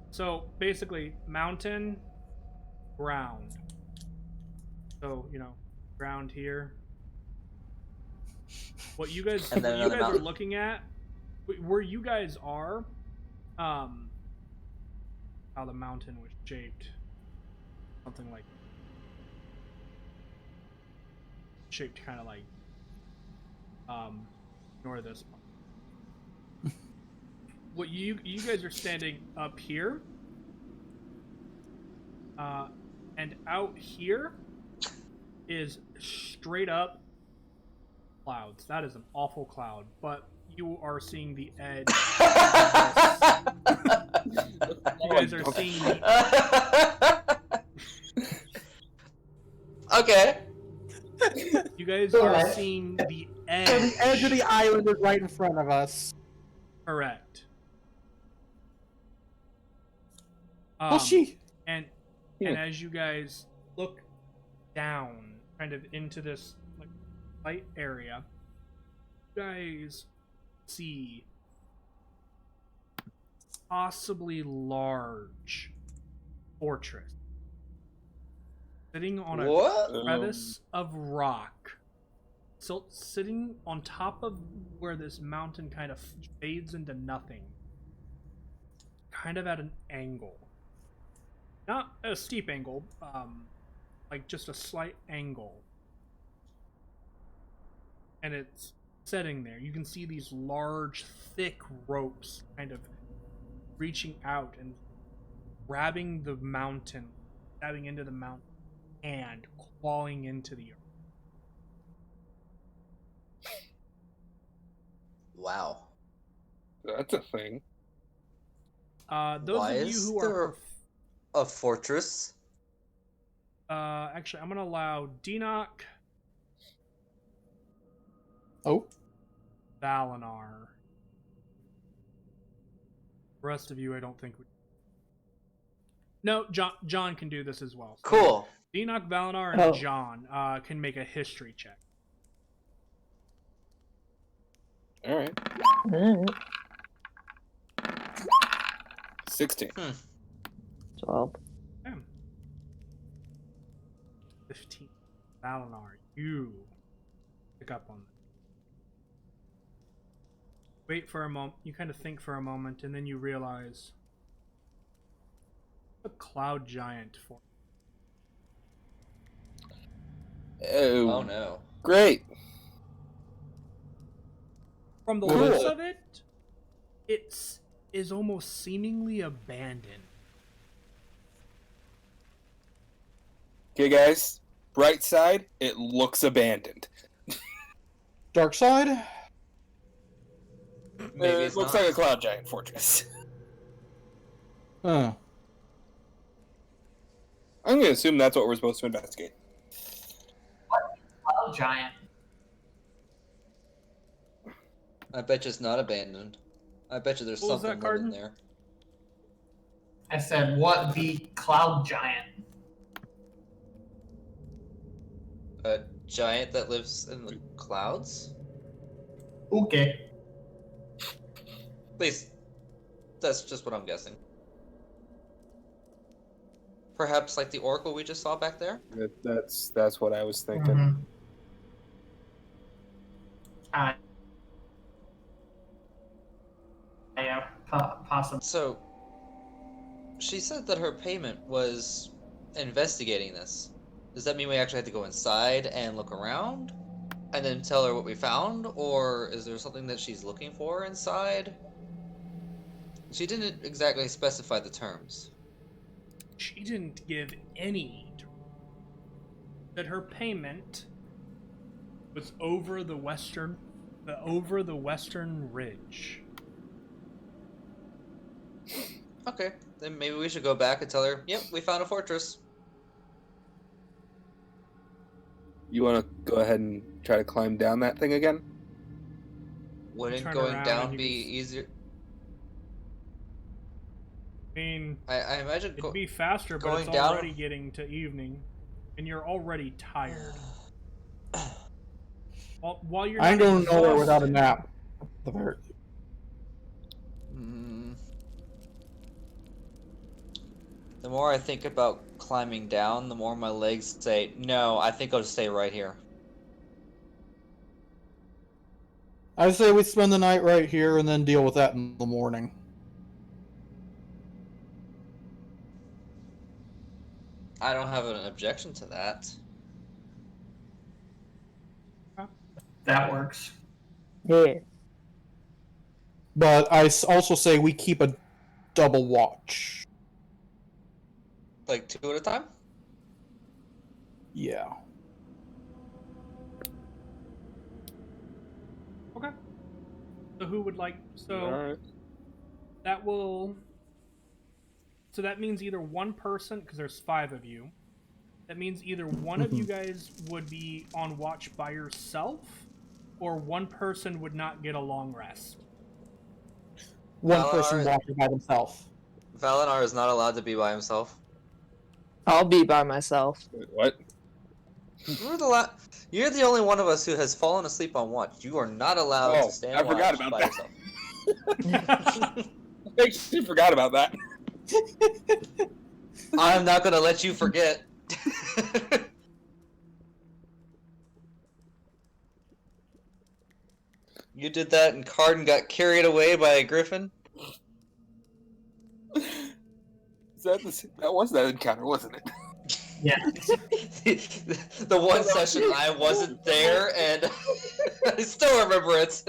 So basically, mountain, ground. So ground here. What you guys And then another are mountain. looking at, where you guys are, how the mountain was shaped, something like shaped kind of like ignore this part. What you guys are standing up here, And out here is straight up clouds. That is an awful cloud, but you are seeing the edge. You guys are seeing the... Okay. You guys are seeing the edge. So the edge of the island is right in front of us. Correct. Well, she. And as you guys look down, kind of into this like light area, you guys see possibly large fortress sitting on a What? crevice of rock. So sitting on top of where this mountain kind of fades into nothing, kind of at an angle. Not a steep angle, like just a slight angle. And it's sitting there. You can see these large, thick ropes kind of reaching out and grabbing the mountain, stabbing into the mountain, and clawing into the earth. Wow. That's a thing. Those Why of you is who there are... a fortress? Actually, I'm gonna allow Denoch, Oh. Valinar. The rest of you, I don't think we... No, John can do this as well. So Cool. Denoch, Valinar, and Oh. John can make a history check. All right. Alright. 16. 12. 15. Valinar, you pick up on that. Wait for a moment. You kind of think for a moment, and then you realize a cloud giant for. Oh no. Great. From the Cool. looks of it, it is almost seemingly abandoned. Okay, guys. Bright side, it looks abandoned. Dark side? Maybe It it's looks not. like a cloud giant fortress. Huh. I'm going to assume that's what we're supposed to investigate. Cloud giant. I bet you it's not abandoned. I bet you there's What was something that, living Carden? there. I said, what the cloud giant? A giant that lives in the clouds? Okay. Please. That's just what I'm guessing. Perhaps like the oracle we just saw back there? That's what I was thinking. Mhm. Yeah, possible. So, she said that her payment was investigating this. Does that mean we actually had to go inside and look around? And then tell her what we found? Or is there something that she's looking for inside? She didn't exactly specify the terms. She didn't give any. That her payment was over the western ridge. Okay, then maybe we should go back and tell her, yep, we found a fortress. You want to go ahead and try to climb down that thing again? Wouldn't Turn going around down and you be can- easier? I mean, I imagine it'd be faster, but going it's down- already getting to evening, and you're already tired. While you're I ain't not going nowhere without a exhausted, nap. The very- The more I think about climbing down, the more my legs say, no, I think I'll just stay right here. I say we spend the night right here and then deal with that in the morning. I don't have an objection to that. That works. Yeah. But I also say we keep a double watch. Like 2 at a time? Yeah. Okay. So who would like? So Alright. that will. So that means either one person, because there's 5 of you. That means either one of you guys would be on watch by yourself, or one person would not get a long rest. One Valinor- person walking by themselves. Valinor is not allowed to be by himself. I'll be by myself. Wait, what? You're the only one of us who has fallen asleep on watch. You are not allowed Oh, to stand I watch forgot about by that. yourself. I actually forgot about that. I'm not gonna let you forget. You did that and Carden got carried away by a griffin? That was that encounter, wasn't it? Yeah. The one session I wasn't there and I still remember it.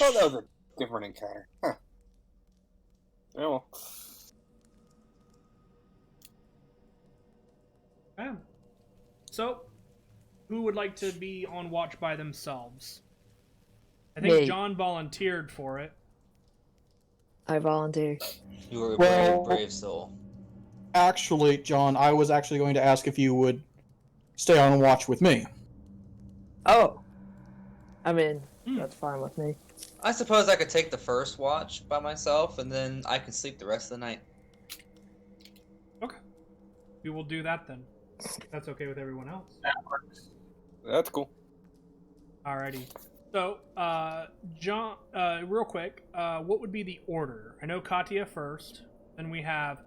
Oh, that was a different encounter. Huh. Oh, well. Yeah. So, who would like to be on watch by themselves? I think Me. John volunteered for it. I volunteer. You are a Well- brave soul. Actually, John, I was actually going to ask if you would stay on watch with me. Oh. I mean, Hmm. that's fine with me. I suppose I could take the first watch by myself and then I can sleep the rest of the night. Okay. We will do that then. If that's okay with everyone else. That works. That's cool. Alrighty. So, John, real quick, what would be the order? I know Katya first. Then we have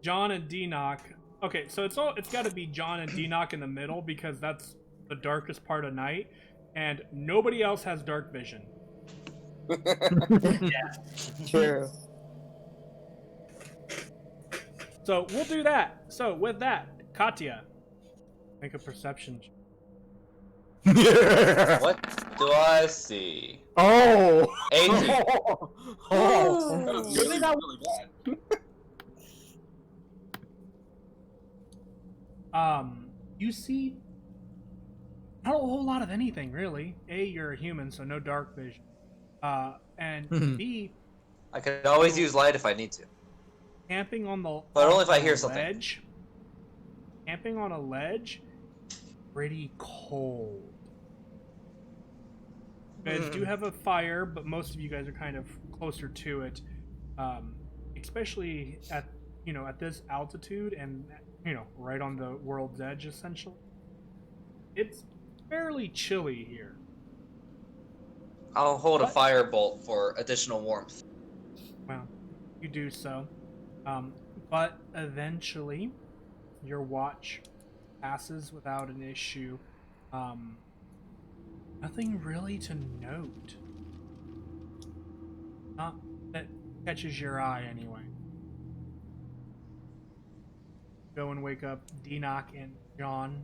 John and Denock. Okay, so it's got to be John and Denock in the middle because that's the darkest part of night, and nobody else has dark vision. True. So we'll do that. So with that, Katya, make a perception. What do I see? Oh! 18. Oh! That was really, really bad. You see not a whole lot of anything really. A, you're a human, so no dark vision. And B, I can always use light if I need to. camping on the But only if I on hear a something. ledge, camping on a ledge, pretty cold. You guys do have a fire, but most of you guys are kind of closer to it, especially at this altitude and right on the world's edge essentially. It's fairly chilly here. I'll hold a What? firebolt for additional warmth. Well, you do so. But eventually, your watch passes without an issue. Nothing really to note. Not that catches your eye, anyway. Go and wake up Denock and John.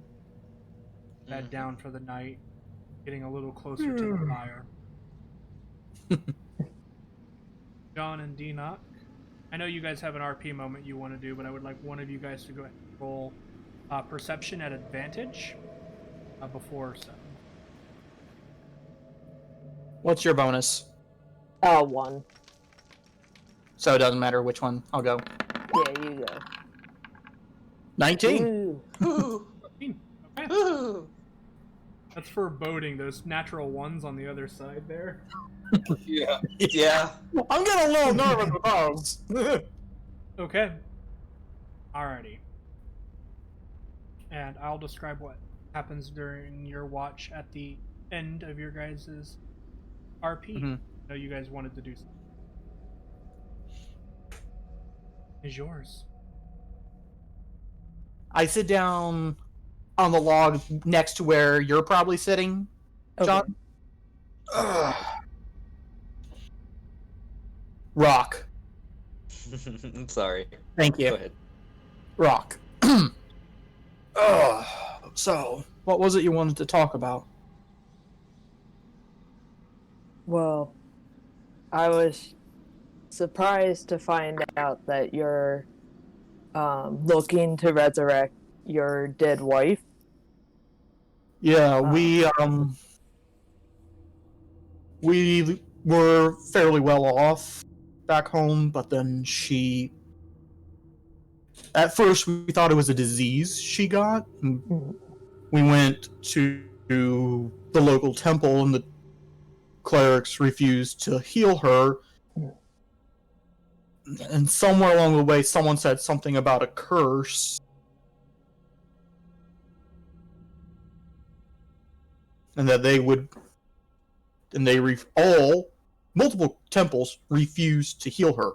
Bed down for the night, getting a little closer to the fire. John and Denock, I know you guys have an RP moment you want to do, but I would like one of you guys to go ahead and roll perception at advantage before 7. What's your bonus? 1. So it doesn't matter which one. I'll go. Yeah, you go. 19. Ooh. Okay. That's for boating, those natural ones on the other side there. Yeah. Yeah. I'm getting a little nervous with those. Okay. Alrighty. And I'll describe what happens during your watch at the end of your guys' RP. Mhm. I know you guys wanted to do something. Is yours. I sit down on the log next to where you're probably sitting, John. Ugh. Rock. I'm sorry. Thank you. Go ahead. Rock. So, what was it you wanted to talk about? Well, I was surprised to find out that you're looking to resurrect your dead wife. Yeah, we were fairly well off back home, but then at first we thought it was a disease she got. We went to the local temple and the clerics refused to heal her. And somewhere along the way someone said something about a curse. And that multiple temples refused to heal her.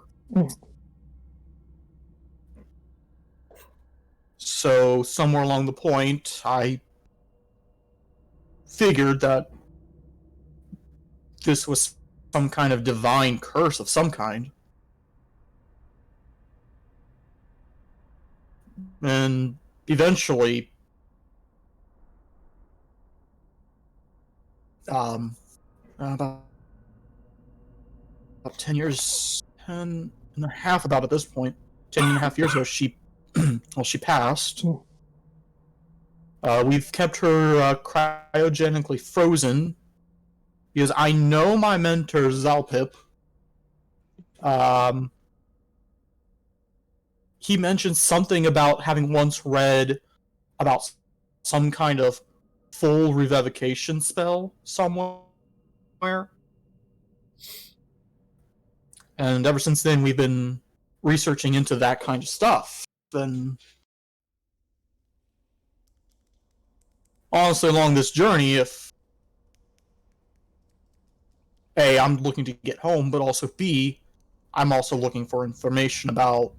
So somewhere along the point, I figured that this was some kind of divine curse of some kind. And eventually, about 10 years, 10 and a half about at this point, 10 and a half years ago, she passed. We've kept her cryogenically frozen because I know my mentor Zalpip. He mentioned something about having once read about some kind of full revivification spell somewhere. And ever since then, we've been researching into that kind of stuff. And honestly, along this journey, if A, I'm looking to get home, but also B, I'm also looking for information about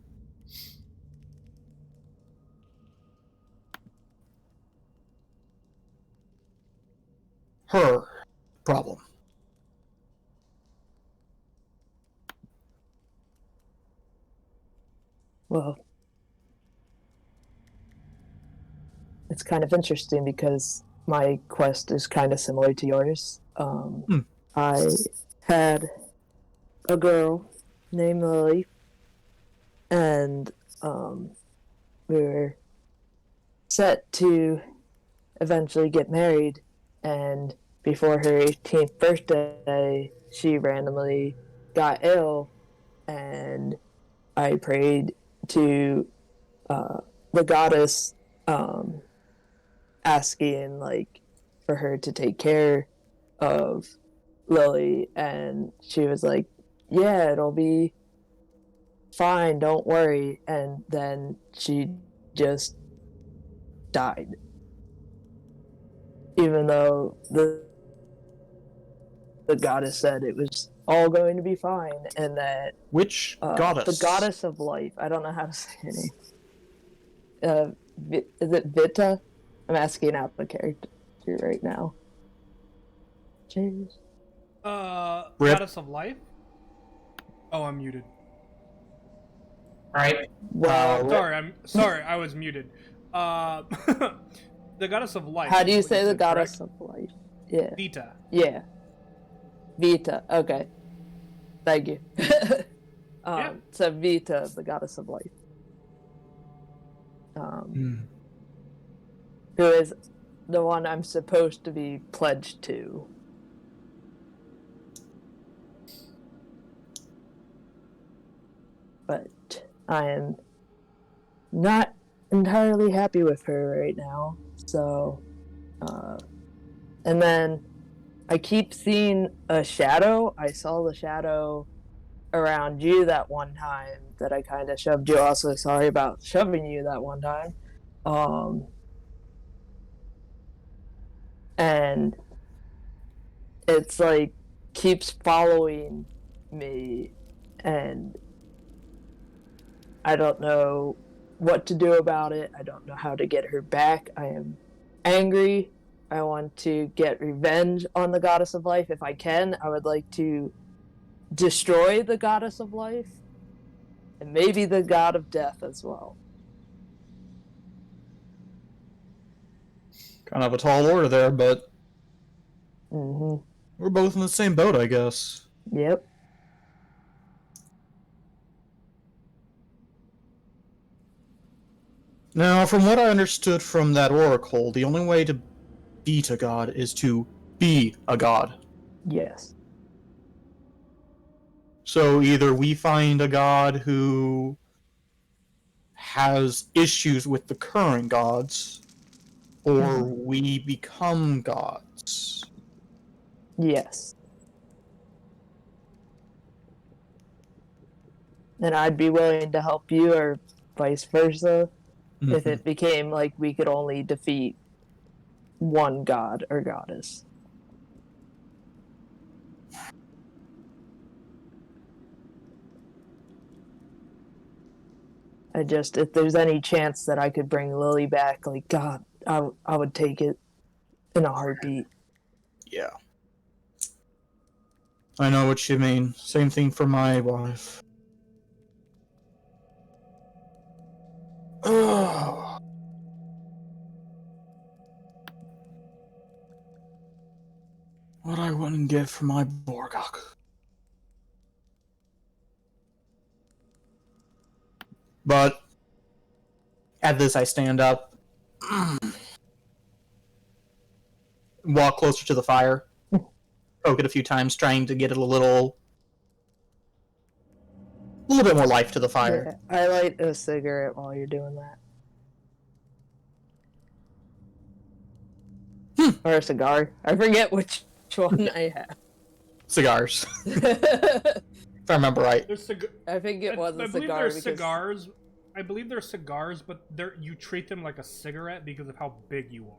her problem. Well, it's kind of interesting because my quest is kind of similar to yours. I had a girl named Lily, and we were set to eventually get married, and before her 18th birthday, she randomly got ill, and I prayed to the goddess, asking like for her to take care of Lily, and she was like, yeah, it'll be fine, don't worry. And then she just died, even though the goddess said it was all going to be fine, and that Which goddess? the goddess of life, I don't know how to say her name. Is it Vita? I'm asking out the character right now. Jeez. Goddess of Life? Oh, I'm muted. Right. Well, Sorry, I was muted. The Goddess of Life. how do you is what say the said, goddess correct? of life? Yeah. Vita. Yeah. Vita. Okay. Thank you. Yeah. So Vita, the goddess of life. Who is the one I'm supposed to be pledged to. But I am not entirely happy with her right now. So, and then I keep seeing a shadow. I saw the shadow around you that one time that I kind of shoved you. Also, sorry about shoving you that one time. And it's like keeps following me, and I don't know what to do about it. I don't know how to get her back. I am angry. I want to get revenge on the goddess of life. If I can, I would like to destroy the goddess of life and maybe the god of death as well. Kind of a tall order there, but Mm-hmm. we're both in the same boat, I guess. Yep. Now, from what I understood from that oracle, the only way to beat a god is to be a god. Yes. So either we find a god who has issues with the current gods, or we become gods. Yes. And I'd be willing to help you, or vice versa, if it became like we could only defeat one god or goddess. If there's any chance that I could bring Lily back, like, God, I would take it in a heartbeat. Yeah. I know what you mean. Same thing for my wife. Oh. What I wouldn't give for my Borgok. But at this, I stand up, walk closer to the fire, poke it a few times, trying to get it a little bit more life to the fire. Yeah, I light a cigarette while you're doing that. Or a cigar. I forget which one I have. Cigars, if I remember right. I think it was a cigar. Cigars. I believe they're cigars, but you treat them like a cigarette because of how big you are.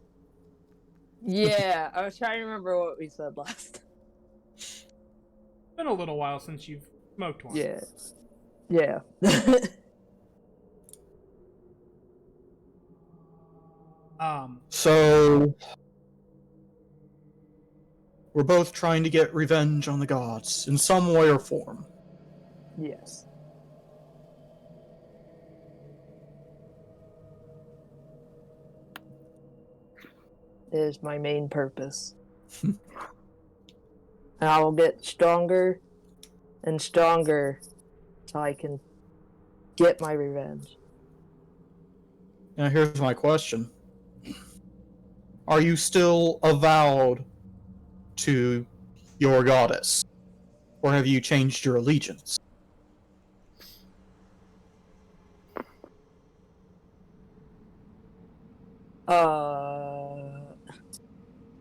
Yeah, I was trying to remember what we said last. It's been a little while since you've smoked one. Yeah. Yeah. So we're both trying to get revenge on the gods in some way or form. Yes. Is my main purpose. And I will get stronger and stronger so I can get my revenge. Now here's my question. Are you still avowed to your goddess? Or have you changed your allegiance?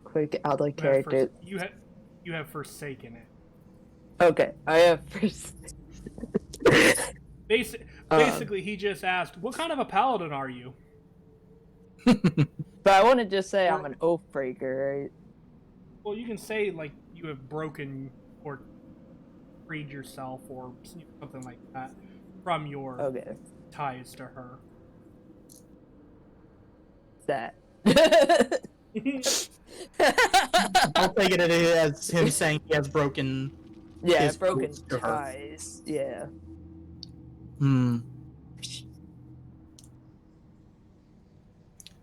Quick out of character. You have forsaken it. Okay, I have Basically, he just asked, "What kind of a paladin are you?" But I want to just say I'm an oath breaker, right? Well, you can say like you have broken or freed yourself or something like that from your ties to her. That. I'll take it as him saying he has broken. Yeah, his broken oath to her. ties. Yeah.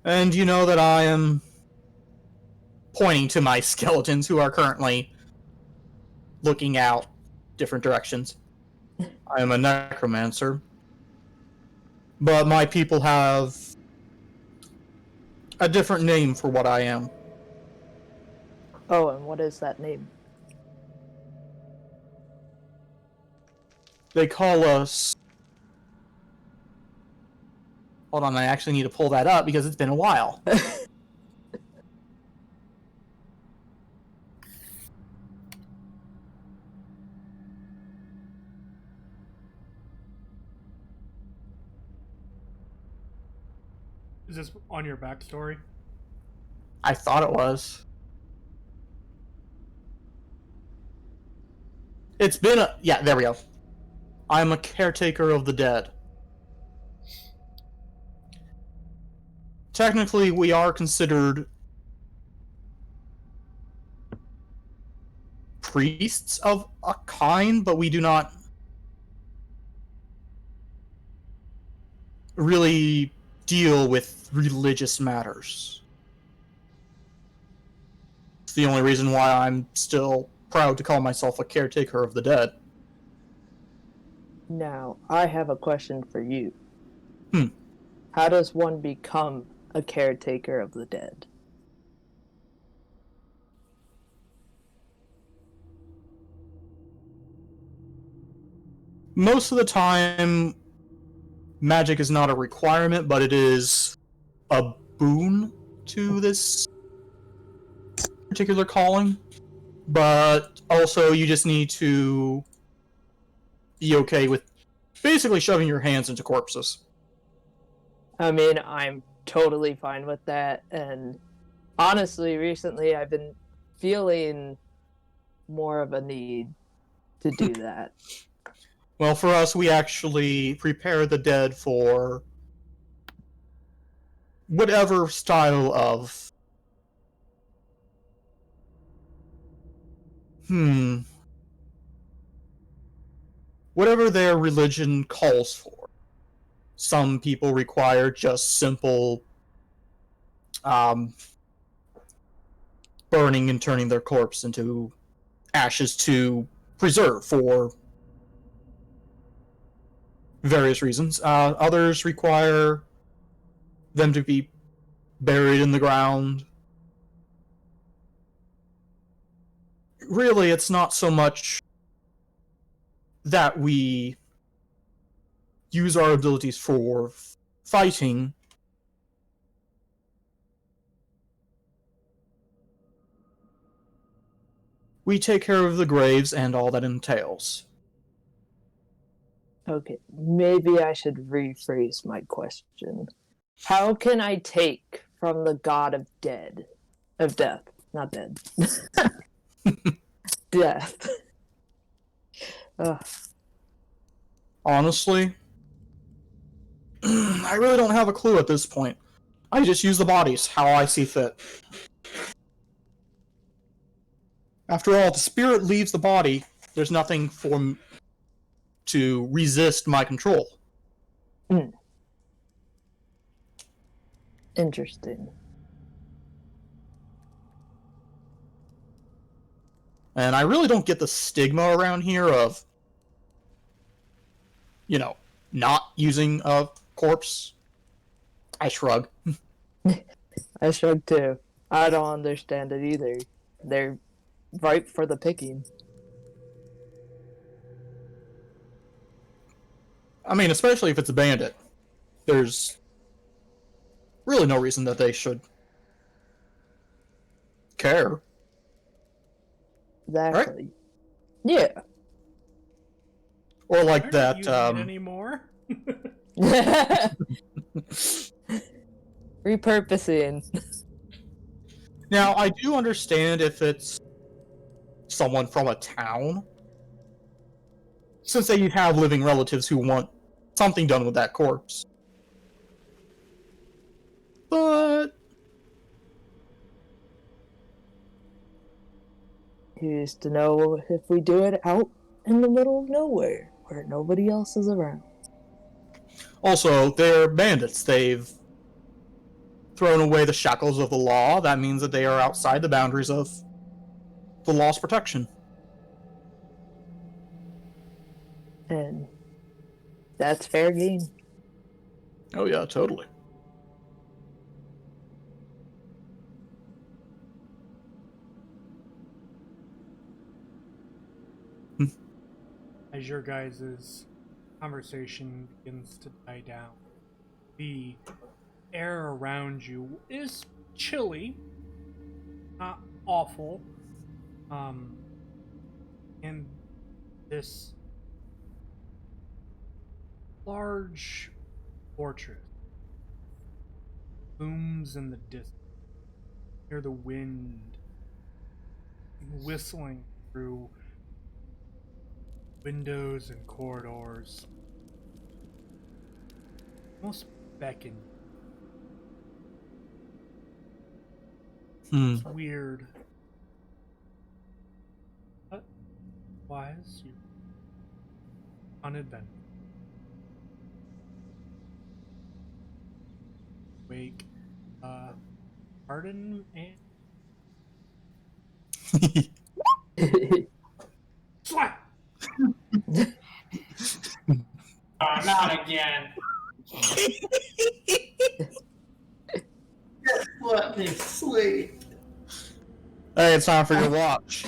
And you know that I am pointing to my skeletons who are currently looking out different directions. I am a necromancer. But my people have a different name for what I am. Oh, and what is that name? They call us... Hold on, I actually need to pull that up because it's been a while. Is this on your backstory? I thought it was. It's been a... Yeah, there we go. I'm a caretaker of the dead. Technically, we are considered priests of a kind, but we do not really deal with religious matters. It's the only reason why I'm still proud to call myself a caretaker of the dead. Now, I have a question for you. How does one become a caretaker of the dead? Most of the time, magic is not a requirement, but it is a boon to this particular calling. But also, you just need to be okay with basically shoving your hands into corpses. I mean, I'm totally fine with that, and honestly, recently I've been feeling more of a need to do that. Well, for us, we actually prepare the dead for whatever style of whatever their religion calls for. Some people require just simple burning and turning their corpse into ashes to preserve for various reasons. Others require them to be buried in the ground. Really, it's not so much that we use our abilities for fighting. We take care of the graves and all that entails. Okay, maybe I should rephrase my question. How can I take from the god of death, not dead, death? Ugh. Honestly, I really don't have a clue at this point. I just use the bodies how I see fit. After all, the spirit leaves the body, there's nothing for to resist my control. Interesting. And I really don't get the stigma around here of, not using a corpse. I shrug. I shrug too. I don't understand it either. They're ripe for the picking. I mean, especially if it's a bandit. There's really no reason that they should care. Exactly. Right? Yeah. Or like They're not that, using it anymore. Repurposing. Now, I do understand if it's someone from a town, since they have living relatives who want something done with that corpse. But Who's to know if we do it out in the middle of nowhere, where nobody else is around? also, they're bandits. They've thrown away the shackles of the law. That means that they are outside the boundaries of the law's protection. And that's fair game. Oh yeah, totally. As your guys' conversation begins to die down, the air around you is chilly, not awful, and this large fortress booms in the distance. Hear the wind whistling through windows and corridors, almost beckon. It's weird. But wise, you on adventure. Wake, Arden and slap. Not again. Wait. Hey, it's time for your watch.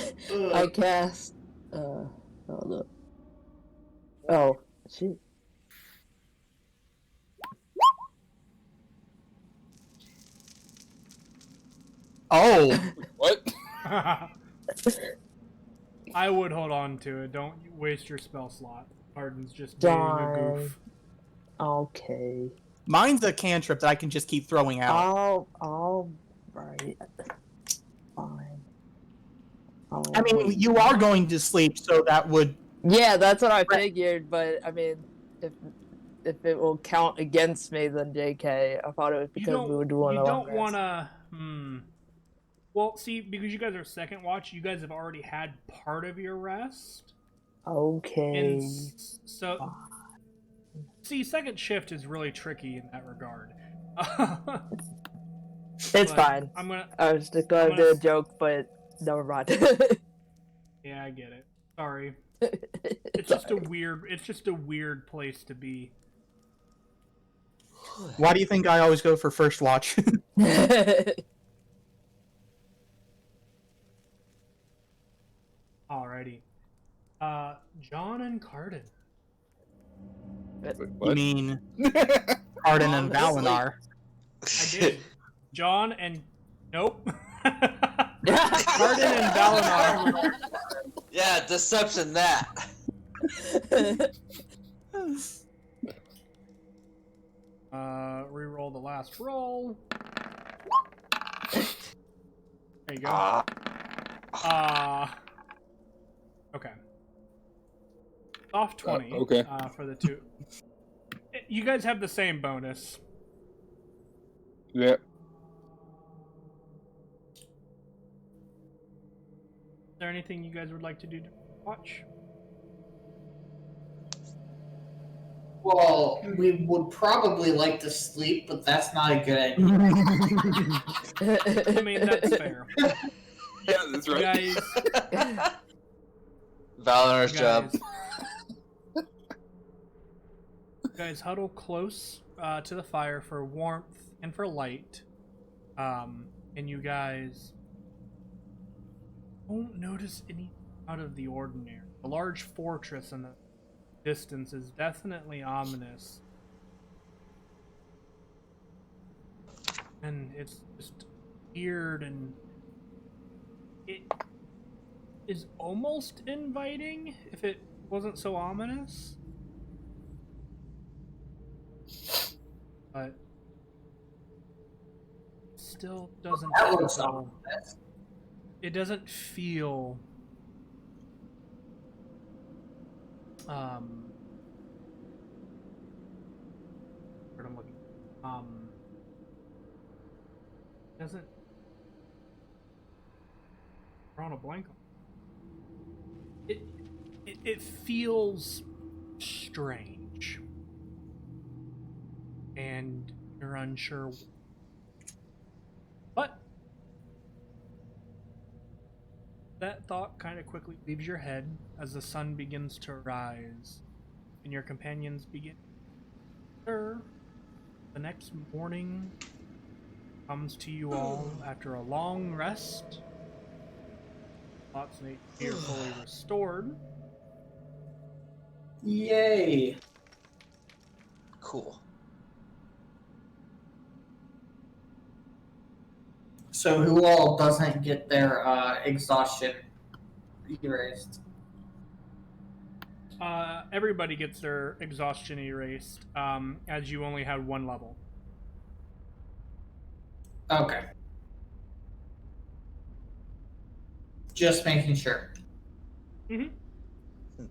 I cast. Hold up. Oh, shoot. Oh, What? I would hold on to it. Don't waste your spell slot. Arden's just being a Darn. goof. Okay. mine's a cantrip that I can just keep throwing out. All right. Fine. I mean, you are going to sleep, so that would. Yeah, that's what I figured. But I mean, if it will count against me, then JK. I thought it was because we were doing You a don't long want to. Well, see, because you guys are second watch, you guys have already had part of your rest. Okay. And so, see, second shift is really tricky in that regard. It's fine. I was just gonna do a joke, but never mind. Yeah, I get it. Sorry. It's just a weird place to be. Why do you think I always go for first watch? Alrighty. John and Cardin. You mean Arden and Valinar? I did. John and nope. Cardin and Valinar. Yeah, deception that. Reroll the last roll. There you go. Okay. Off 20. Okay. For the two. You guys have the same bonus. Yeah. Is there anything you guys would like to do to watch? Well, we would probably like to sleep, but that's not a good idea. I mean, that's fair. Yeah, that's right. Guys, Valinar's job. guys, huddle close to the fire for warmth and for light. And you guys won't notice any out of the ordinary. A large fortress in the distance is definitely ominous. And it's just weird, and it is almost inviting if it wasn't so ominous. But still doesn't That looks feel, ominous. it doesn't feel what I'm looking doesn't drawn a blank on it feels strange and you're unsure, but that thought kind of quickly leaves your head as the sun begins to rise and your companions begin to stir. The next morning comes to you all after a long rest. Thoughts and HP are fully restored. Yay! Cool. So who all doesn't get their exhaustion erased? Everybody gets their exhaustion erased, as you only had one level. Okay. Just making sure. Mm-hmm. Okay.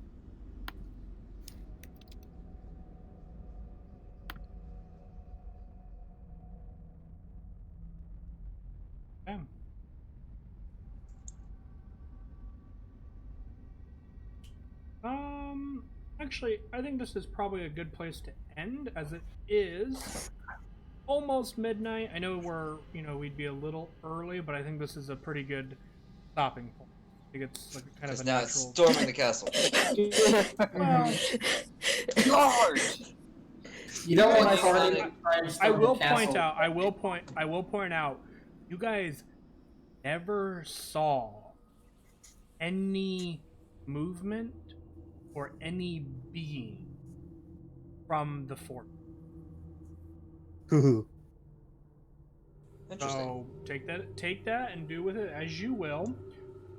Actually, I think this is probably a good place to end, as it is almost midnight. I know we'd be a little early, but I think this is a pretty good stopping point. I think it's like kind of a Now natural. it's storming the castle. Well, Lord! You don't want Well, Carly to try and I storm will the castle. point out. I will point out. you guys never saw any movement or any being from the fort. Hoo-hoo. Interesting. So take that and do with it as you will.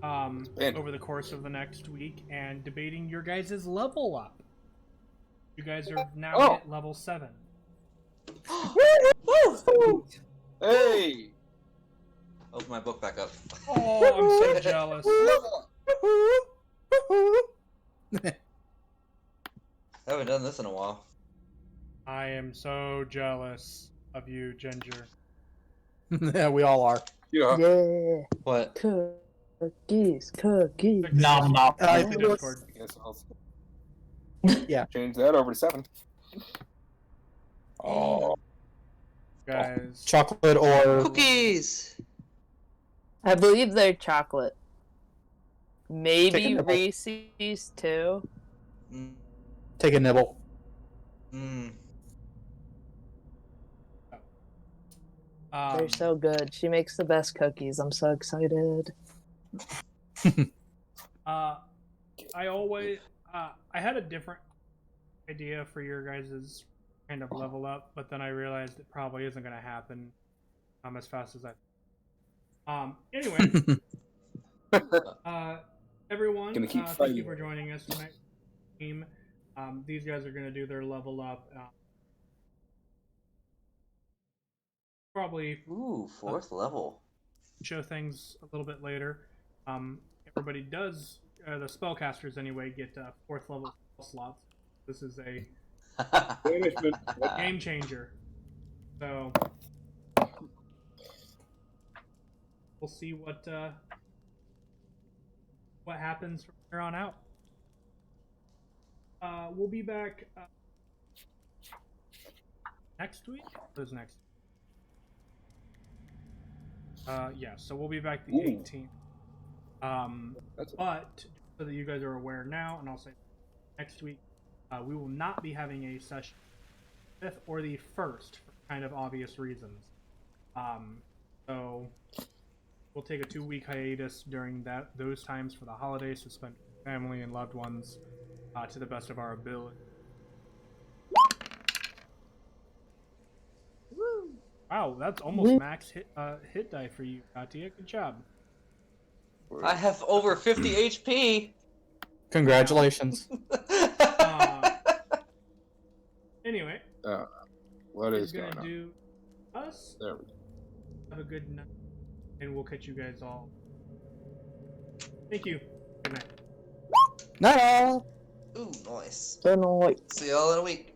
Over the course of the next week, and debating your guys' level up. You guys are now at level 7. Hey! Open my book back up. Oh, I'm so jealous. I haven't done this in a while. I am so jealous of you, Ginger. Yeah, we all are. Yeah. Yeah. What? Cookies. Nom nom. Hit the Discord. I guess I'll Yeah. change that over to 7. Oh. Guys. Chocolate or Cookies! I believe they're chocolate. Take a Maybe nibble. Reese's too. Mm. take a nibble. Mm. They're so good. She makes the best cookies. I'm so excited. I had a different idea for your guys' kind of level up, but then I realized it probably isn't going to happen as fast as I. Anyway, everyone, Gonna keep thank fighting. you for joining us tonight, team. These guys are going to do their level up. Probably Ooh, 4th level. show things a little bit later. Everybody does, the spellcasters anyway, get 4th level slots. This is a game changer. So we'll see what happens from here on out. We'll be back next week. What is next? Yeah, so we'll be back the 18th. But so that you guys are aware now, and I'll say next week, we will not be having a session 5th or the 1st for kind of obvious reasons. So we'll take a 2-week hiatus during those times for the holidays to spend with family and loved ones to the best of our ability. Wow, that's almost max hit die for you, Katia. Good job. I have over 50 HP! Congratulations. Anyway, What is gonna going on? do us. There we go. Have a good night, and we'll catch you guys all. Thank you. Good night. Night all. Ooh, nice. Don't know what. See y'all in a week.